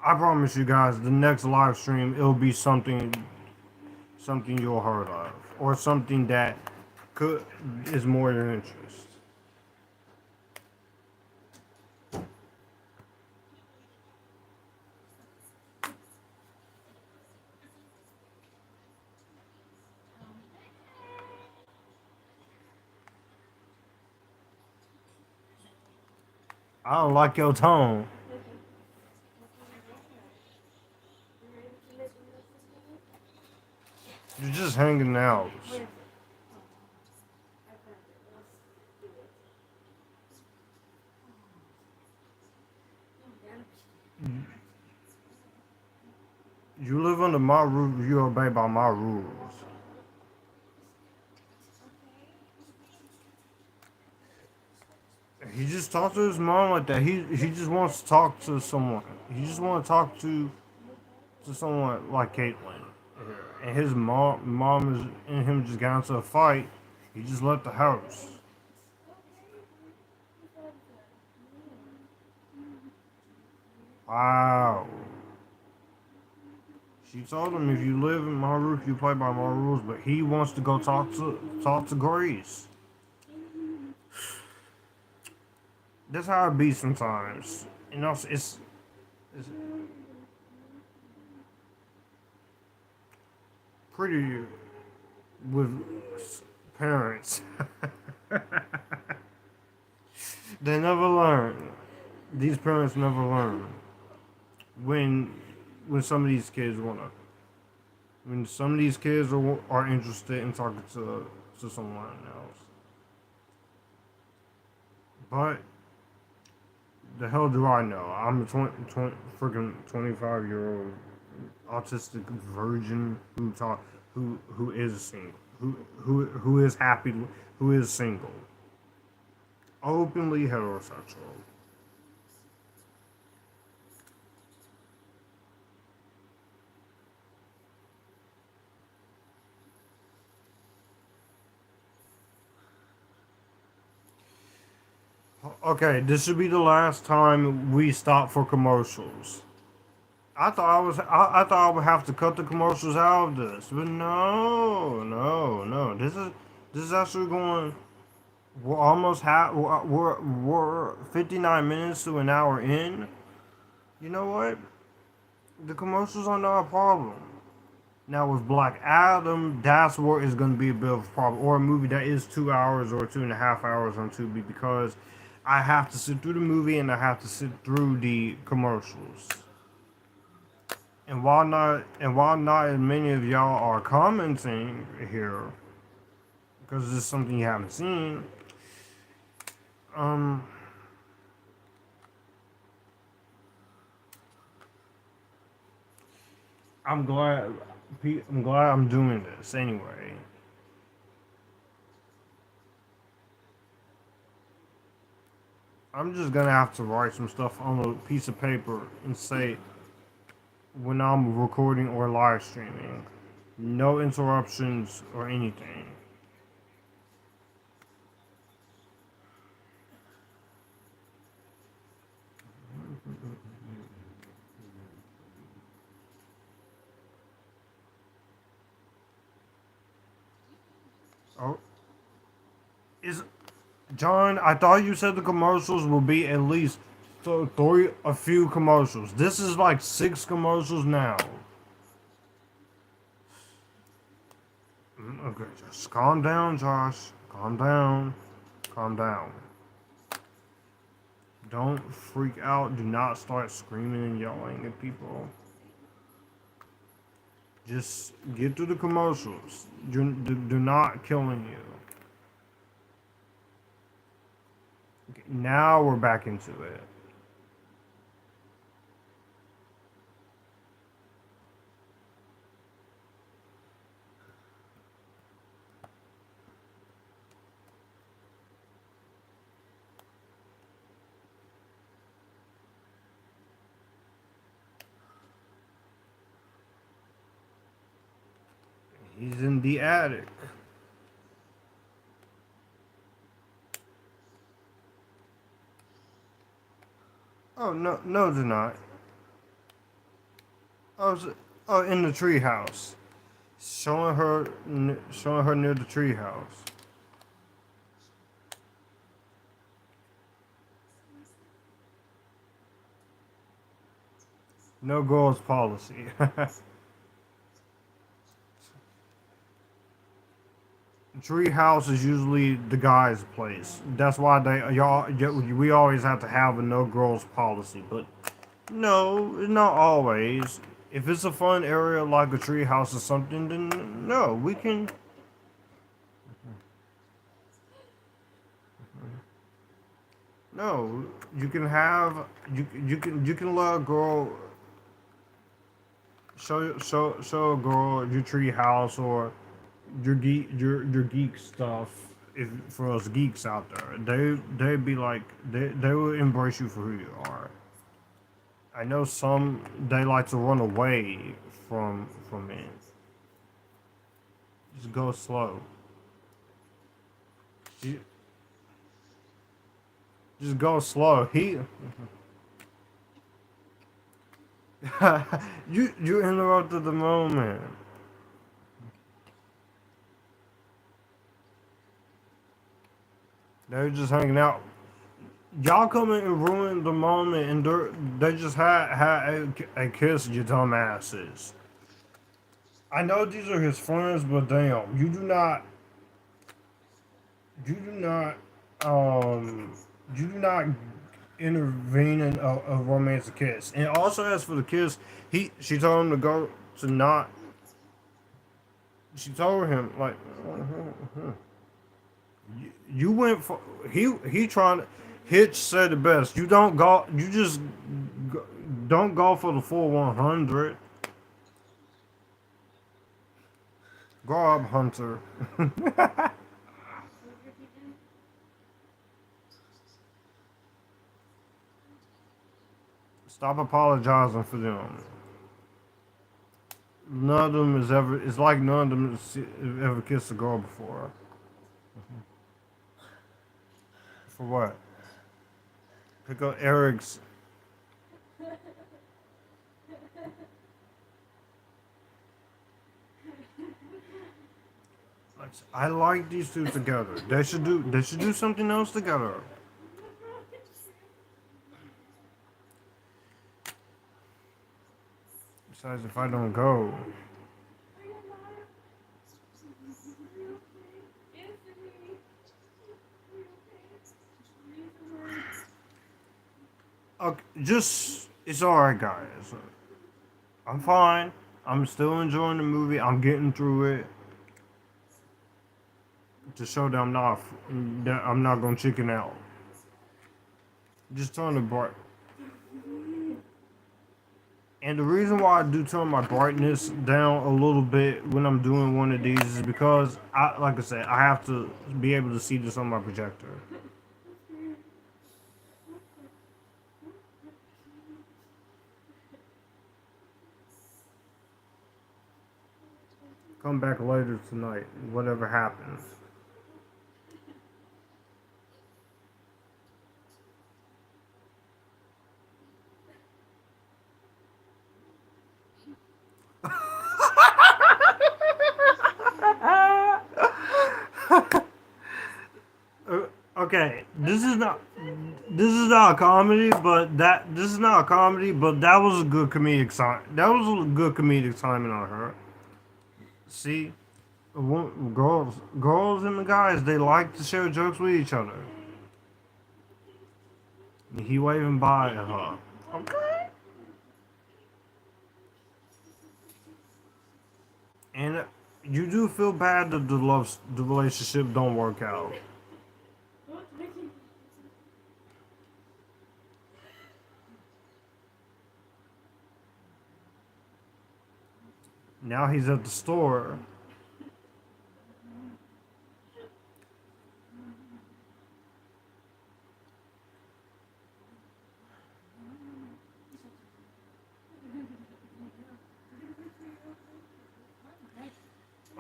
I promise you guys, the next live stream it'll be something you'll heard of, or something that could is more your interest. I don't like your tone. You're just hanging out. You live under my roof. You obey by my rules. He just talked to his mom like that. He just wants to talk to someone. He just want to talk to someone like Kaitlyn. And his mom is and him just got into a fight. He just left the house. Wow. She told him, if you live in my roof, you play by my rules. But he wants to go talk to Grace. That's how it be sometimes. You know, it's pretty with parents. They never learn. These parents never learn when when some of these kids wanna when some of these kids are interested in talking to someone else. But the hell do I know? I'm a freaking 25-year-old autistic virgin who is single, who is happy, who is single, openly heterosexual. Okay, this should be the last time we stop for commercials. I thought I would have to cut the commercials out of this, but no. This is actually going. We're almost we're 59 minutes to an hour in. You know what? The commercials are not a problem. Now with Black Adam, that's where it's going to be a bit of a problem, or a movie that is 2 hours or 2.5 hours on Tubi, because I have to sit through the movie and I have to sit through the commercials. And while not as many of y'all are commenting here, because this is something you haven't seen, um, I'm glad. I'm glad I'm doing this anyway. I'm just gonna have to write some stuff on a piece of paper and say when I'm recording or live streaming, no interruptions or anything. Oh, is John? I thought you said the commercials will be at least a few commercials. This is like 6 commercials now. Okay, just calm down, Josh. Calm down. Calm down. Don't freak out. Do not start screaming and yelling at people. Just get through the commercials. Do not killing you. Okay, now we're back into it. He's in the attic. Oh no, no, they're not. Oh, oh, in the treehouse, showing her near the treehouse. No girls policy. Treehouse is usually the guy's place. That's why we always have to have a no girls policy. But no, not always. If it's a fun area like a treehouse or something, then no, we can. No, you can have you can let a girl show a girl your tree house or your geek stuff. If for us geeks out there, they'd be like they will embrace you for who you are. I know some they like to run away from it. Just go slow. Ju- Just go slow. You interrupted the moment. They're just hanging out. Y'all come in and ruin the moment, and they just had a kiss, you dumbasses. I know these are his friends, but damn, you do not, um, you do not intervene in a romantic kiss. And also, as for the kiss, she told him to go to not. She told him like, you went for he trying to. Hitch said it best. You don't go. You just don't go for the full 100. Grow up, Hunter. Stop apologizing for them. None of them is ever. It's like none of them has ever kissed a girl before. For what? Pick up Eric's. I like these two together. They should do. They should do something else together. Besides, if I don't go, okay, just it's alright, guys. I'm fine. I'm still enjoying the movie. I'm getting through it to show that I'm not gonna chicken out. Just turn the bright. And the reason why I do turn my brightness down a little bit when I'm doing one of these is because like I said, I have to be able to see this on my projector. Come back later tonight, whatever happens. Okay, this is not a comedy, but that was a good comedic time. That was a good comedic timing on her. See, girls and the guys, they like to share jokes with each other. He waving by at her. Okay. And you do feel bad that the relationship don't work out. Now he's at the store.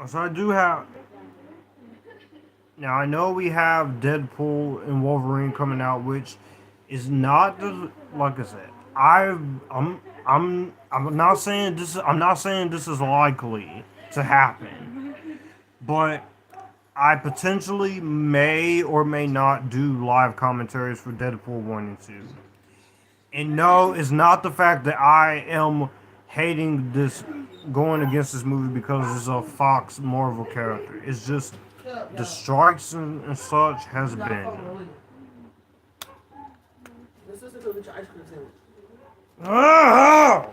So I do have. Now I know we have Deadpool and Wolverine coming out, which is not the like I said. I'm not saying this. I'm not saying this is likely to happen, but I potentially may or may not do live commentaries for Deadpool 1 and 2. And no, it's not the fact that I am hating this, going against this movie because it's a Fox Marvel character. It's just the strikes and such has been. Ah!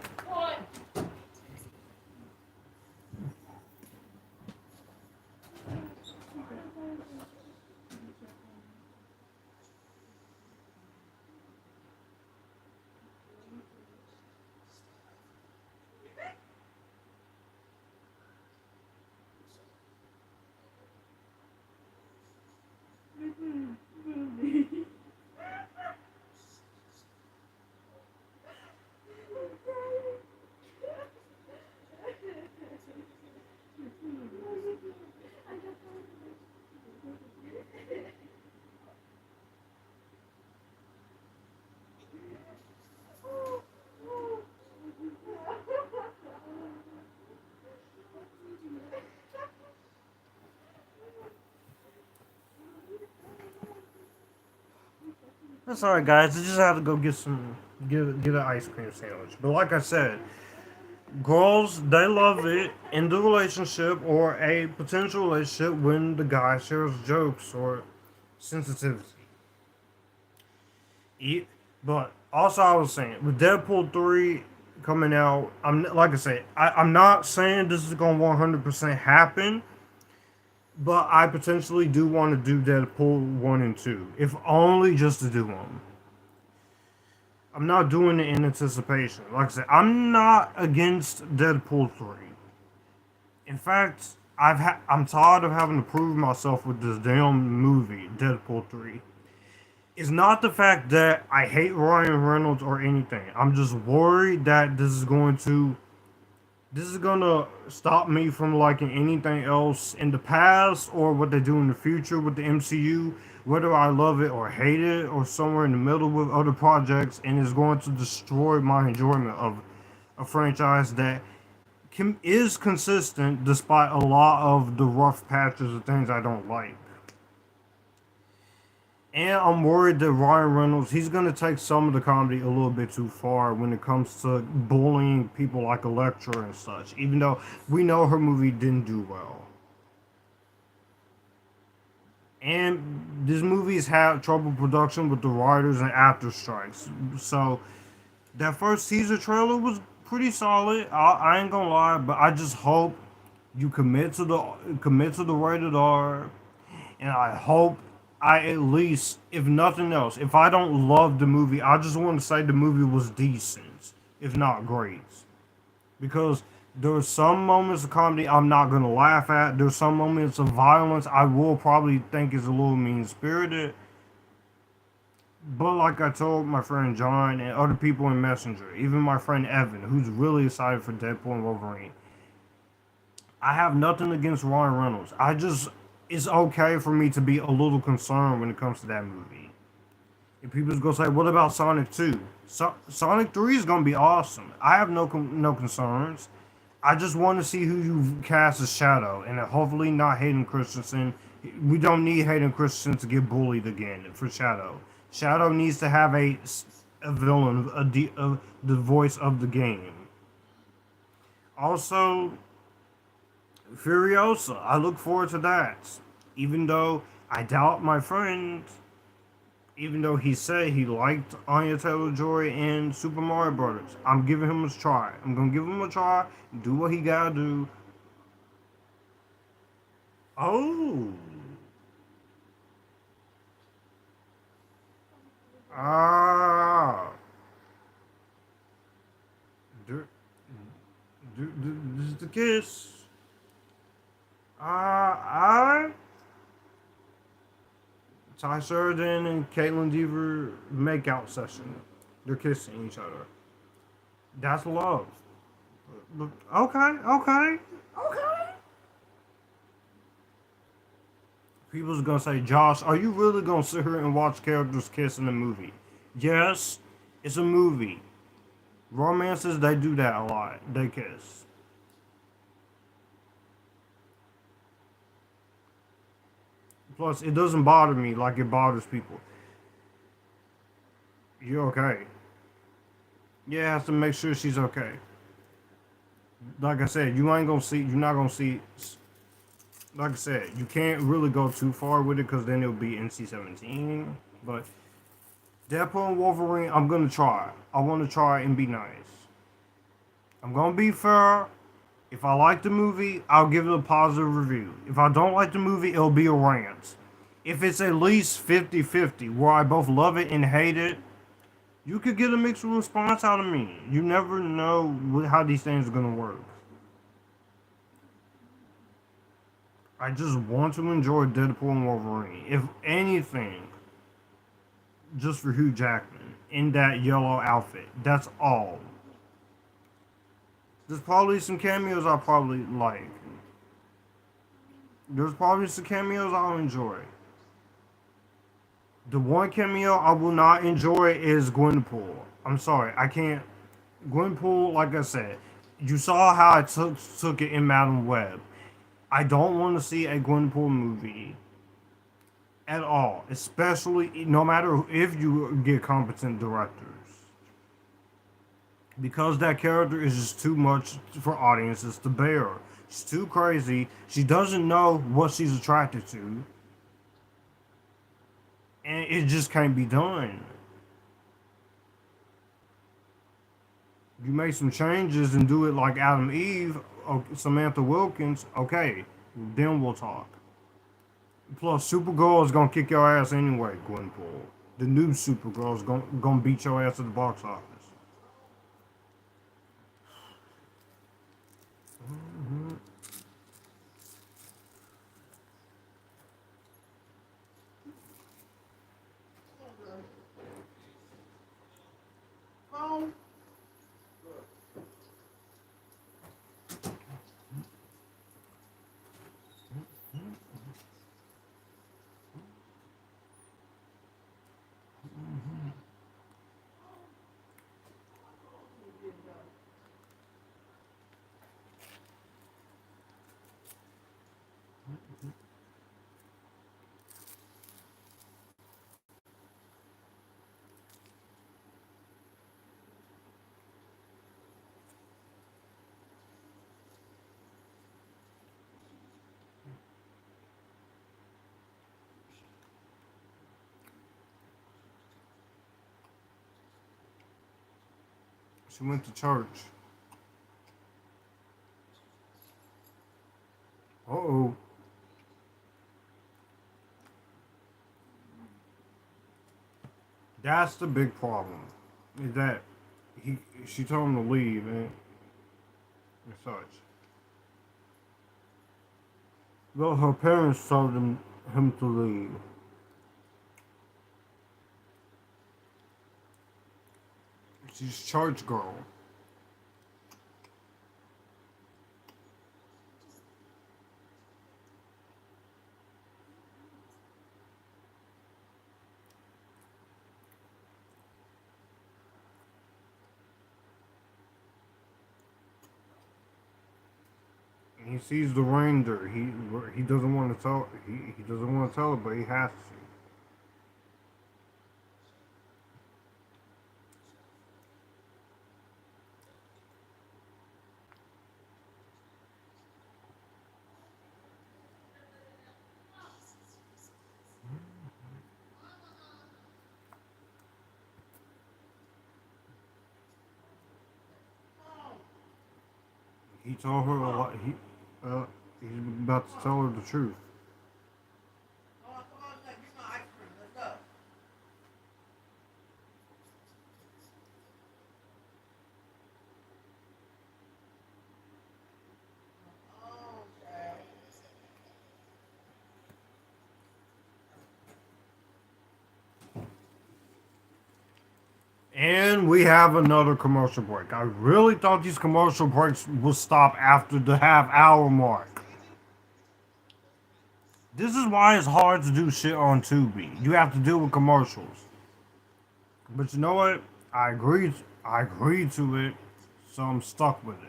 That's alright, guys. I just have to go get an ice cream sandwich. But like I said, girls they love it in the relationship or a potential relationship when the guy shares jokes or sensitivity. E- But also, I was saying with Deadpool 3 coming out, I'm like I said, I'm not saying this is gonna 100% happen, but I potentially do want to do Deadpool 1 and 2, if only just to do them. I'm not doing it in anticipation. Like I said, I'm not against Deadpool 3. In fact, I'm tired of having to prove myself with this damn movie, Deadpool 3. It's not the fact that I hate Ryan Reynolds or anything. I'm just worried that this is gonna stop me from liking anything else in the past or what they do in the future with the MCU, whether I love it or hate it or somewhere in the middle with other projects, and it's going to destroy my enjoyment of a franchise that is consistent despite a lot of the rough patches of things I don't like. And I'm worried that Ryan Reynolds, he's going to take some of the comedy a little bit too far when it comes to bullying people like Elektra and such, even though we know her movie didn't do well. And these movies have trouble production with the writers and actor strikes. So that first teaser trailer was pretty solid. I ain't gonna lie, but I just hope you commit to the rated R, and I hope I at least, if nothing else, if I don't love the movie, I just want to say the movie was decent, if not great, because there are some moments of comedy I'm not gonna laugh at. There's some moments of violence I will probably think is a little mean spirited. But like I told my friend John and other people in Messenger, even my friend Evan, who's really excited for Deadpool and Wolverine, I have nothing against Ryan Reynolds. I just it's okay for me to be a little concerned when it comes to that movie. And people's gonna say, "What about Sonic 2?" Sonic 3 is gonna be awesome. I have no concerns. I just want to see who you cast as Shadow, and hopefully not Hayden Christensen. We don't need Hayden Christensen to get bullied again for Shadow. Shadow needs to have a villain, the voice of the game. Also, Furiosa. I look forward to that. Even though I doubt my friend, even though he said he liked Anya Taylor-Joy and Super Mario Brothers, I'm giving him a try. I'm gonna give him a try. Do what he gotta do. Oh, ah, do, this is the kiss. I Tye Sheridan and Kaitlyn Dever makeout session. They're kissing each other. That's love. Okay, okay, okay. People's gonna say, Josh, are you really gonna sit here and watch characters kiss in a movie? Yes, it's a movie. Romances, they do that a lot. They kiss. Plus, it doesn't bother me like it bothers people. You're okay. Yeah, have to make sure she's okay. Like I said, you're not gonna see. Like I said, you can't really go too far with it because then it'll be NC-17. But Deadpool and Wolverine, I'm gonna try. I want to try and be nice. I'm gonna be fair. If I like the movie, I'll give it a positive review. If I don't like the movie, it'll be a rant. If it's at least 50-50, where I both love it and hate it, you could get a mixed response out of me. You never know how these things are gonna work. I just want to enjoy Deadpool and Wolverine. If anything, just for Hugh Jackman in that yellow outfit. That's all. There's probably some cameos I probably like. There's probably some cameos I'll enjoy. The one cameo I will not enjoy is Gwenpool. I'm sorry, I can't. Gwenpool, like I said, you saw how I took it in Madam Web. I don't want to see a Gwenpool movie at all, especially no matter if you get competent directors. Because that character is just too much for audiences to bear. She's too crazy. She doesn't know what she's attracted to, and it just can't be done. You make some changes and do it like Adam Eve, Samantha Wilkins, okay, then we'll talk. Plus, Supergirl is gonna kick your ass anyway, Gwenpool. The new Supergirl is gonna beat your ass at the box office. Mm-hmm. Phone. She went to church. Uh-oh. That's the big problem. Is that she told him to leave and such. Well, her parents told him to leave. She's church girl. He sees the ranger. He doesn't want to tell. He doesn't want to tell her, but he has to. He told her a lot. He's about to tell her the truth. Come on, Zach, get my ice cream. Let's go. Oh, okay. And we have another commercial break. I really thought these commercial breaks would stop after the half-hour mark. This is why it's hard to do shit on Tubi. You have to deal with commercials. But you know what? I agreed to it, so I'm stuck with it.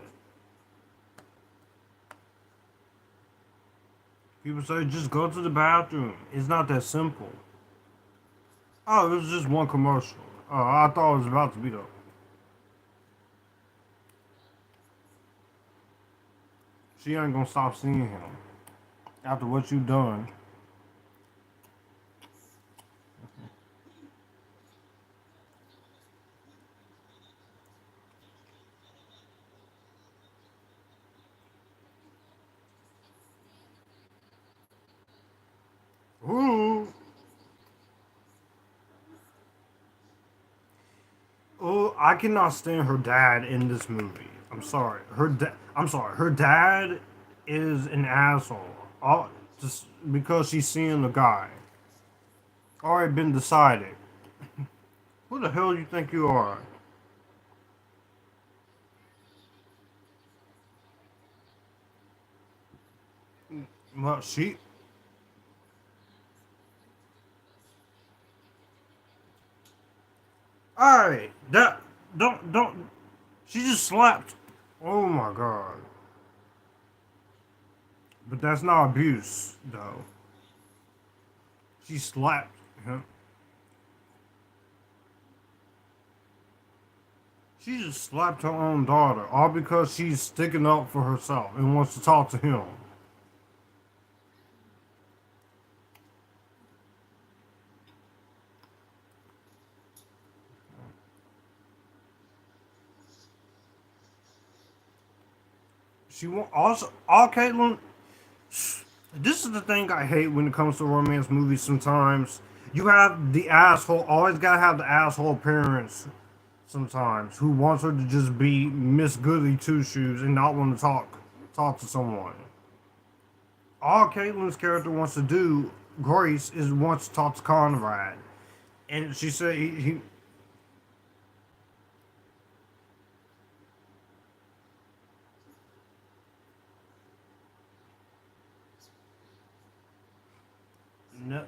People say just go to the bathroom. It's not that simple. Oh, it was just one commercial. Oh, I thought it was about to be though. She ain't gonna stop seeing him after what you done. Ooh. Oh, I cannot stand her dad in this movie. I'm sorry. I'm sorry. Her dad is an asshole. All just because she's seeing the guy. Already been decided. Who the hell you think you are? Well, she. Alright, that don't. She just slapped. Oh my god. But that's not abuse, though. She slapped him. She just slapped her own daughter, all because she's sticking up for herself and wants to talk to him. She won't also all Caitlyn. This is the thing I hate when it comes to romance movies. Sometimes you have the asshole. Always gotta have the asshole parents. Sometimes who wants her to just be Miss Goody Two Shoes and not want to talk to someone. All Caitlyn's character wants to do, Grace, is wants to talk to Conrad, and she said he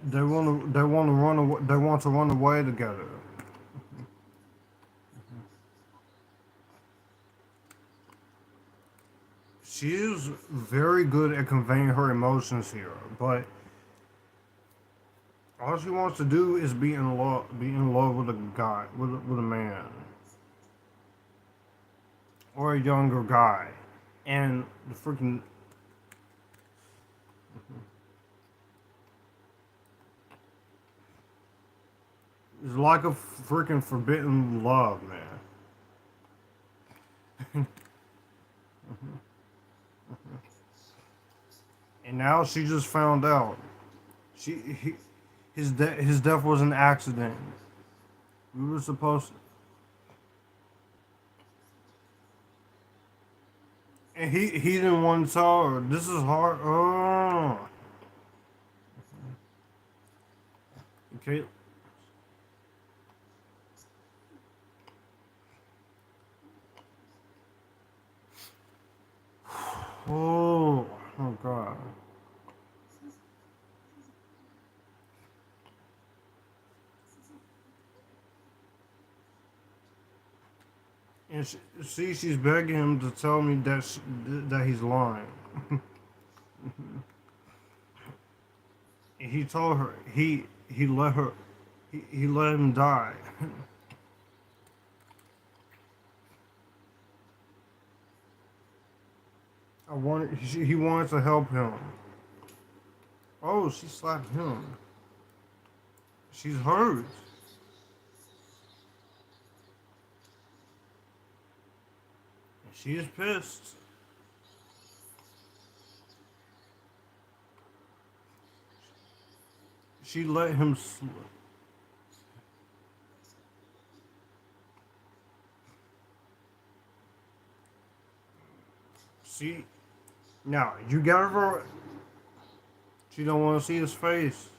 they want to run away together. She is very good at conveying her emotions here, but all she wants to do is be in love with a guy, with a man, or a younger guy, and the freaking it's like a freaking forbidden love, man. And now she just found out. His death was an accident. We were supposed to, and he didn't want to tell her. This is hard. Oh, okay. Oh, oh God. And see, she's begging him to tell me that he's lying. And he told her he let her he let him die. He wanted to help him. Oh, she slapped him. She's hurt. She is pissed. She let him slip. See, now you got her. She don't want to see his face.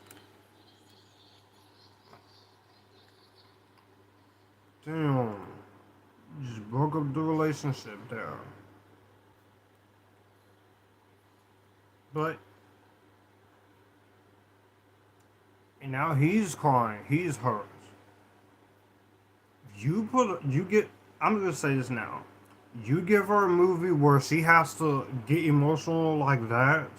Damn, just broke up the relationship there. But and now he's crying. He's hurt. You get. I'm gonna say this now. You give her a movie where she has to get emotional like that,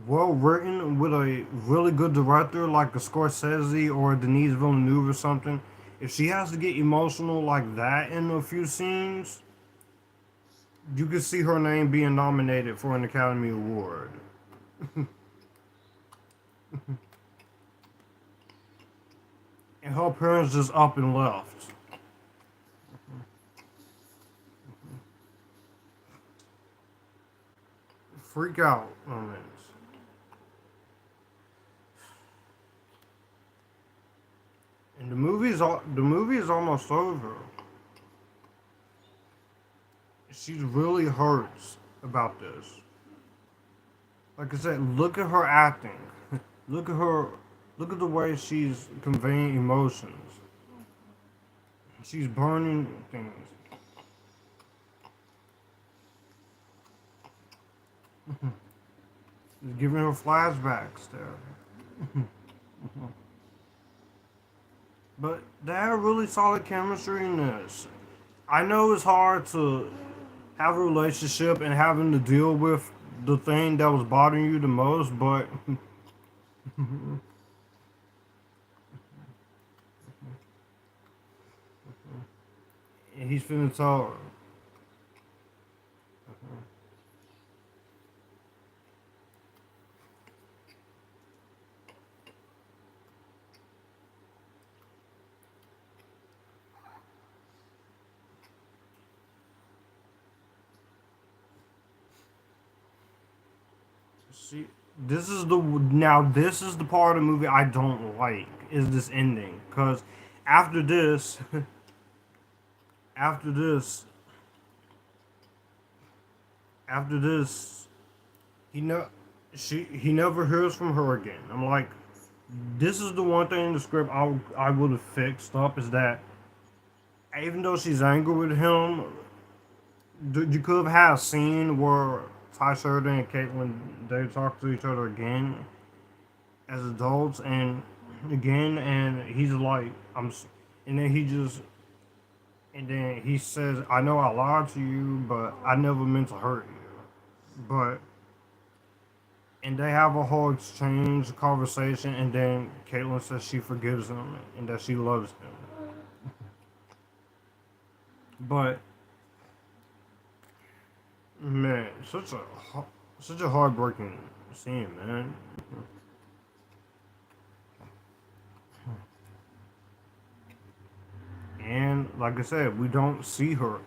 well written with a really good director like a Scorsese or a Denis Villeneuve or something. If she has to get emotional like that in a few scenes, you could see her name being nominated for an Academy Award. And her parents just up and left. Freak out moments. And the movie is almost over. She really hurts about this. Like I said, look at her acting. Look at her. Look at the way she's conveying emotions. She's burning things. Giving her flashbacks there. But they have really solid chemistry in this. I know it's hard to have a relationship and having to deal with the thing that was bothering you the most, but He's finna tell her. See, this is the part of the movie I don't like is this ending because after this, after this, after this, he no, he never hears from her again. I'm like, this is the one thing in the script I would have fixed up is that even though she's angry with him, you could have had a scene where Tye Sheridan and Kaitlyn they talk to each other again as adults and he's like and then he says I know I lied to you but I never meant to hurt you but and they have a whole exchange conversation and then Kaitlyn says she forgives him and that she loves him but man such a heartbreaking scene man. And like I said, we don't see her.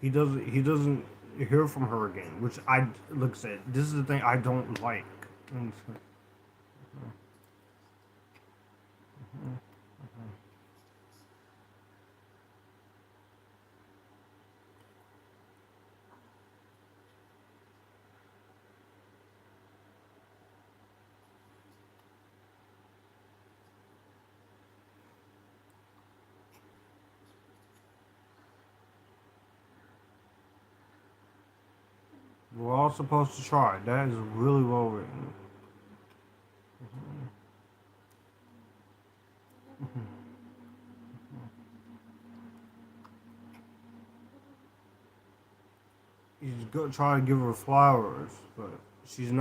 He doesn't hear from her again, which I like I said, this is the thing I don't like. And we're all supposed to try. That is really well written. He's go try to give her flowers, but she's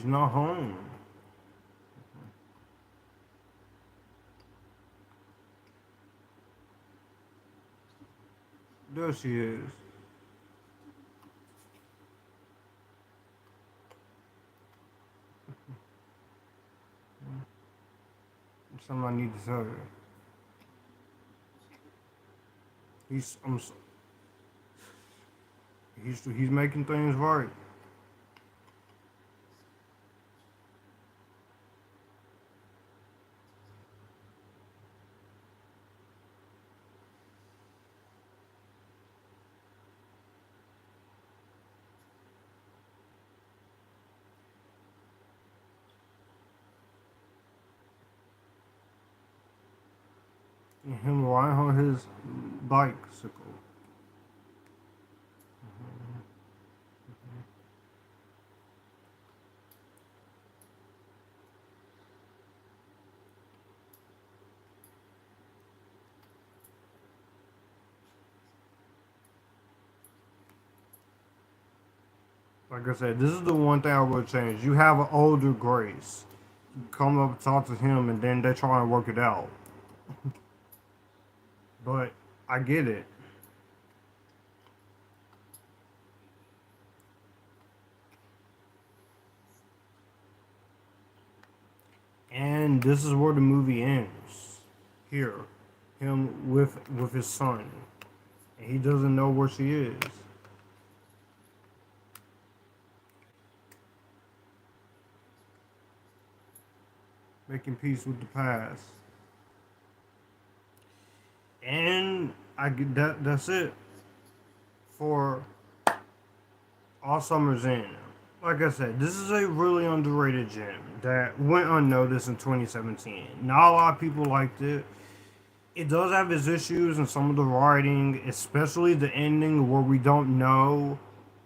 not home. There she is. Something I need to tell her. He's I'm, s- he's making things right. And him riding on his bicycle. Like I said, this is the one thing I would change. You have an older Grace. Come up and talk to him, and then they try and work it out. But I get it. And this is where the movie ends. Here. Him with his son. And he doesn't know where she is. Making peace with the past. And I get that's it for All Summer's End. Like I said, this is a really underrated gem that went unnoticed in 2017. Not a lot of people liked it. It does have its issues in some of the writing, especially the ending where we don't know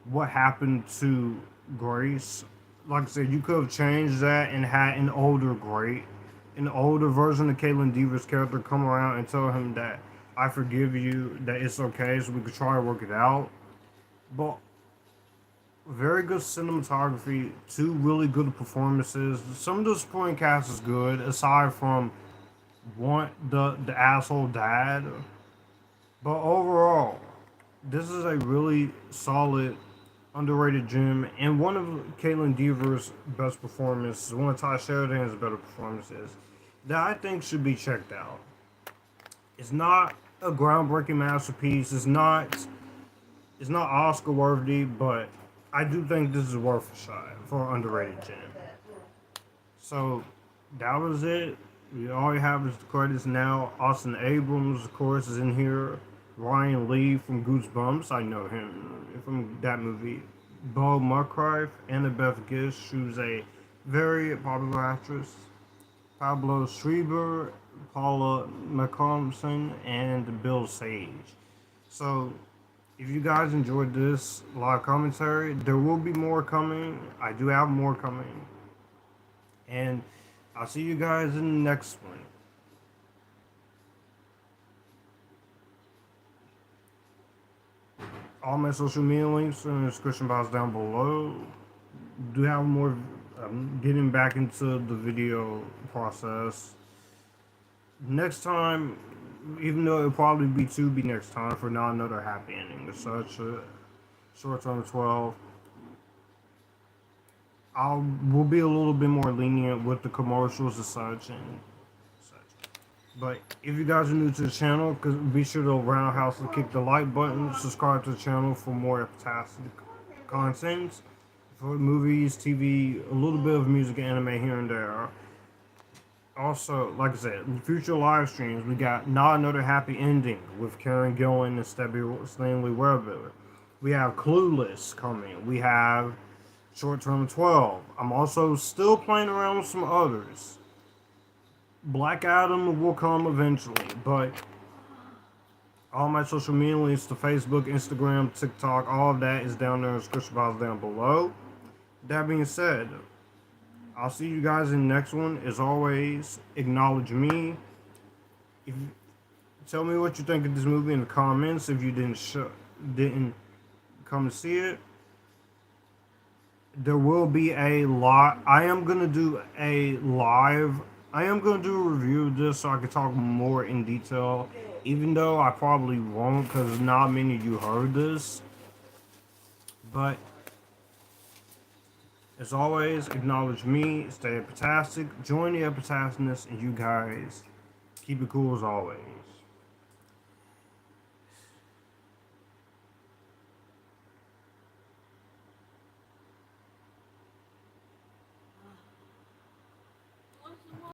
what happened to Grace. Like I said, you could have changed that and had an older version of Kaitlyn Dever's character come around and tell him that I forgive you, that it's okay, so we could try to work it out. But very good cinematography, two really good performances. Some of the supporting cast is good, aside from one the asshole dad. But overall, this is a really solid, underrated gem, and one of Kaitlyn Dever's best performances, one of Tye Sheridan's better performances, that I think should be checked out. It's not a groundbreaking masterpiece. It's not Oscar worthy, but I do think this is worth a shot for an underrated gem. So that was it. All you have is the credits now. Austin Abrams, of course, is in here. Ryan Lee from Goosebumps, I know him from that movie. Beau Mirchoff, Annabeth Gish, who's a very popular actress. Pablo Schreiber, Paula Malcomson, and Bill Sage. So, if you guys enjoyed this live commentary, there will be more coming. I do have more coming. And I'll see you guys in the next one. All my social media links in the description box down below. Do have more. Getting back into the video process. Next time, even though it'll probably be Tubi next time for not another happy ending or such, short term 12. We'll be a little bit more lenient with the commercials and such and such. But if you guys are new to the channel, be sure to roundhouse and kick the like button. Subscribe to the channel for more Epictastic content. For movies, TV, a little bit of music and anime here and there. Also, like I said, future live streams, we got Not Another Happy Ending with Karen Gillan and Stanley Weber. We have Clueless coming. We have Short Term 12. I'm also still playing around with some others. Black Adam will come eventually, but all my social media links to Facebook, Instagram, TikTok, all of that is down there in the description box down below. That being said, I'll see you guys in the next one. As always, acknowledge me. Tell me what you think of this movie in the comments if you didn't come to see it. There will be a lot. I am gonna do a live. I am gonna do a review of this so I can talk more in detail. Even though I probably won't, because not many of you heard this. But as always, acknowledge me, stay epictastic, join the epictasticness, and you guys keep it cool as always.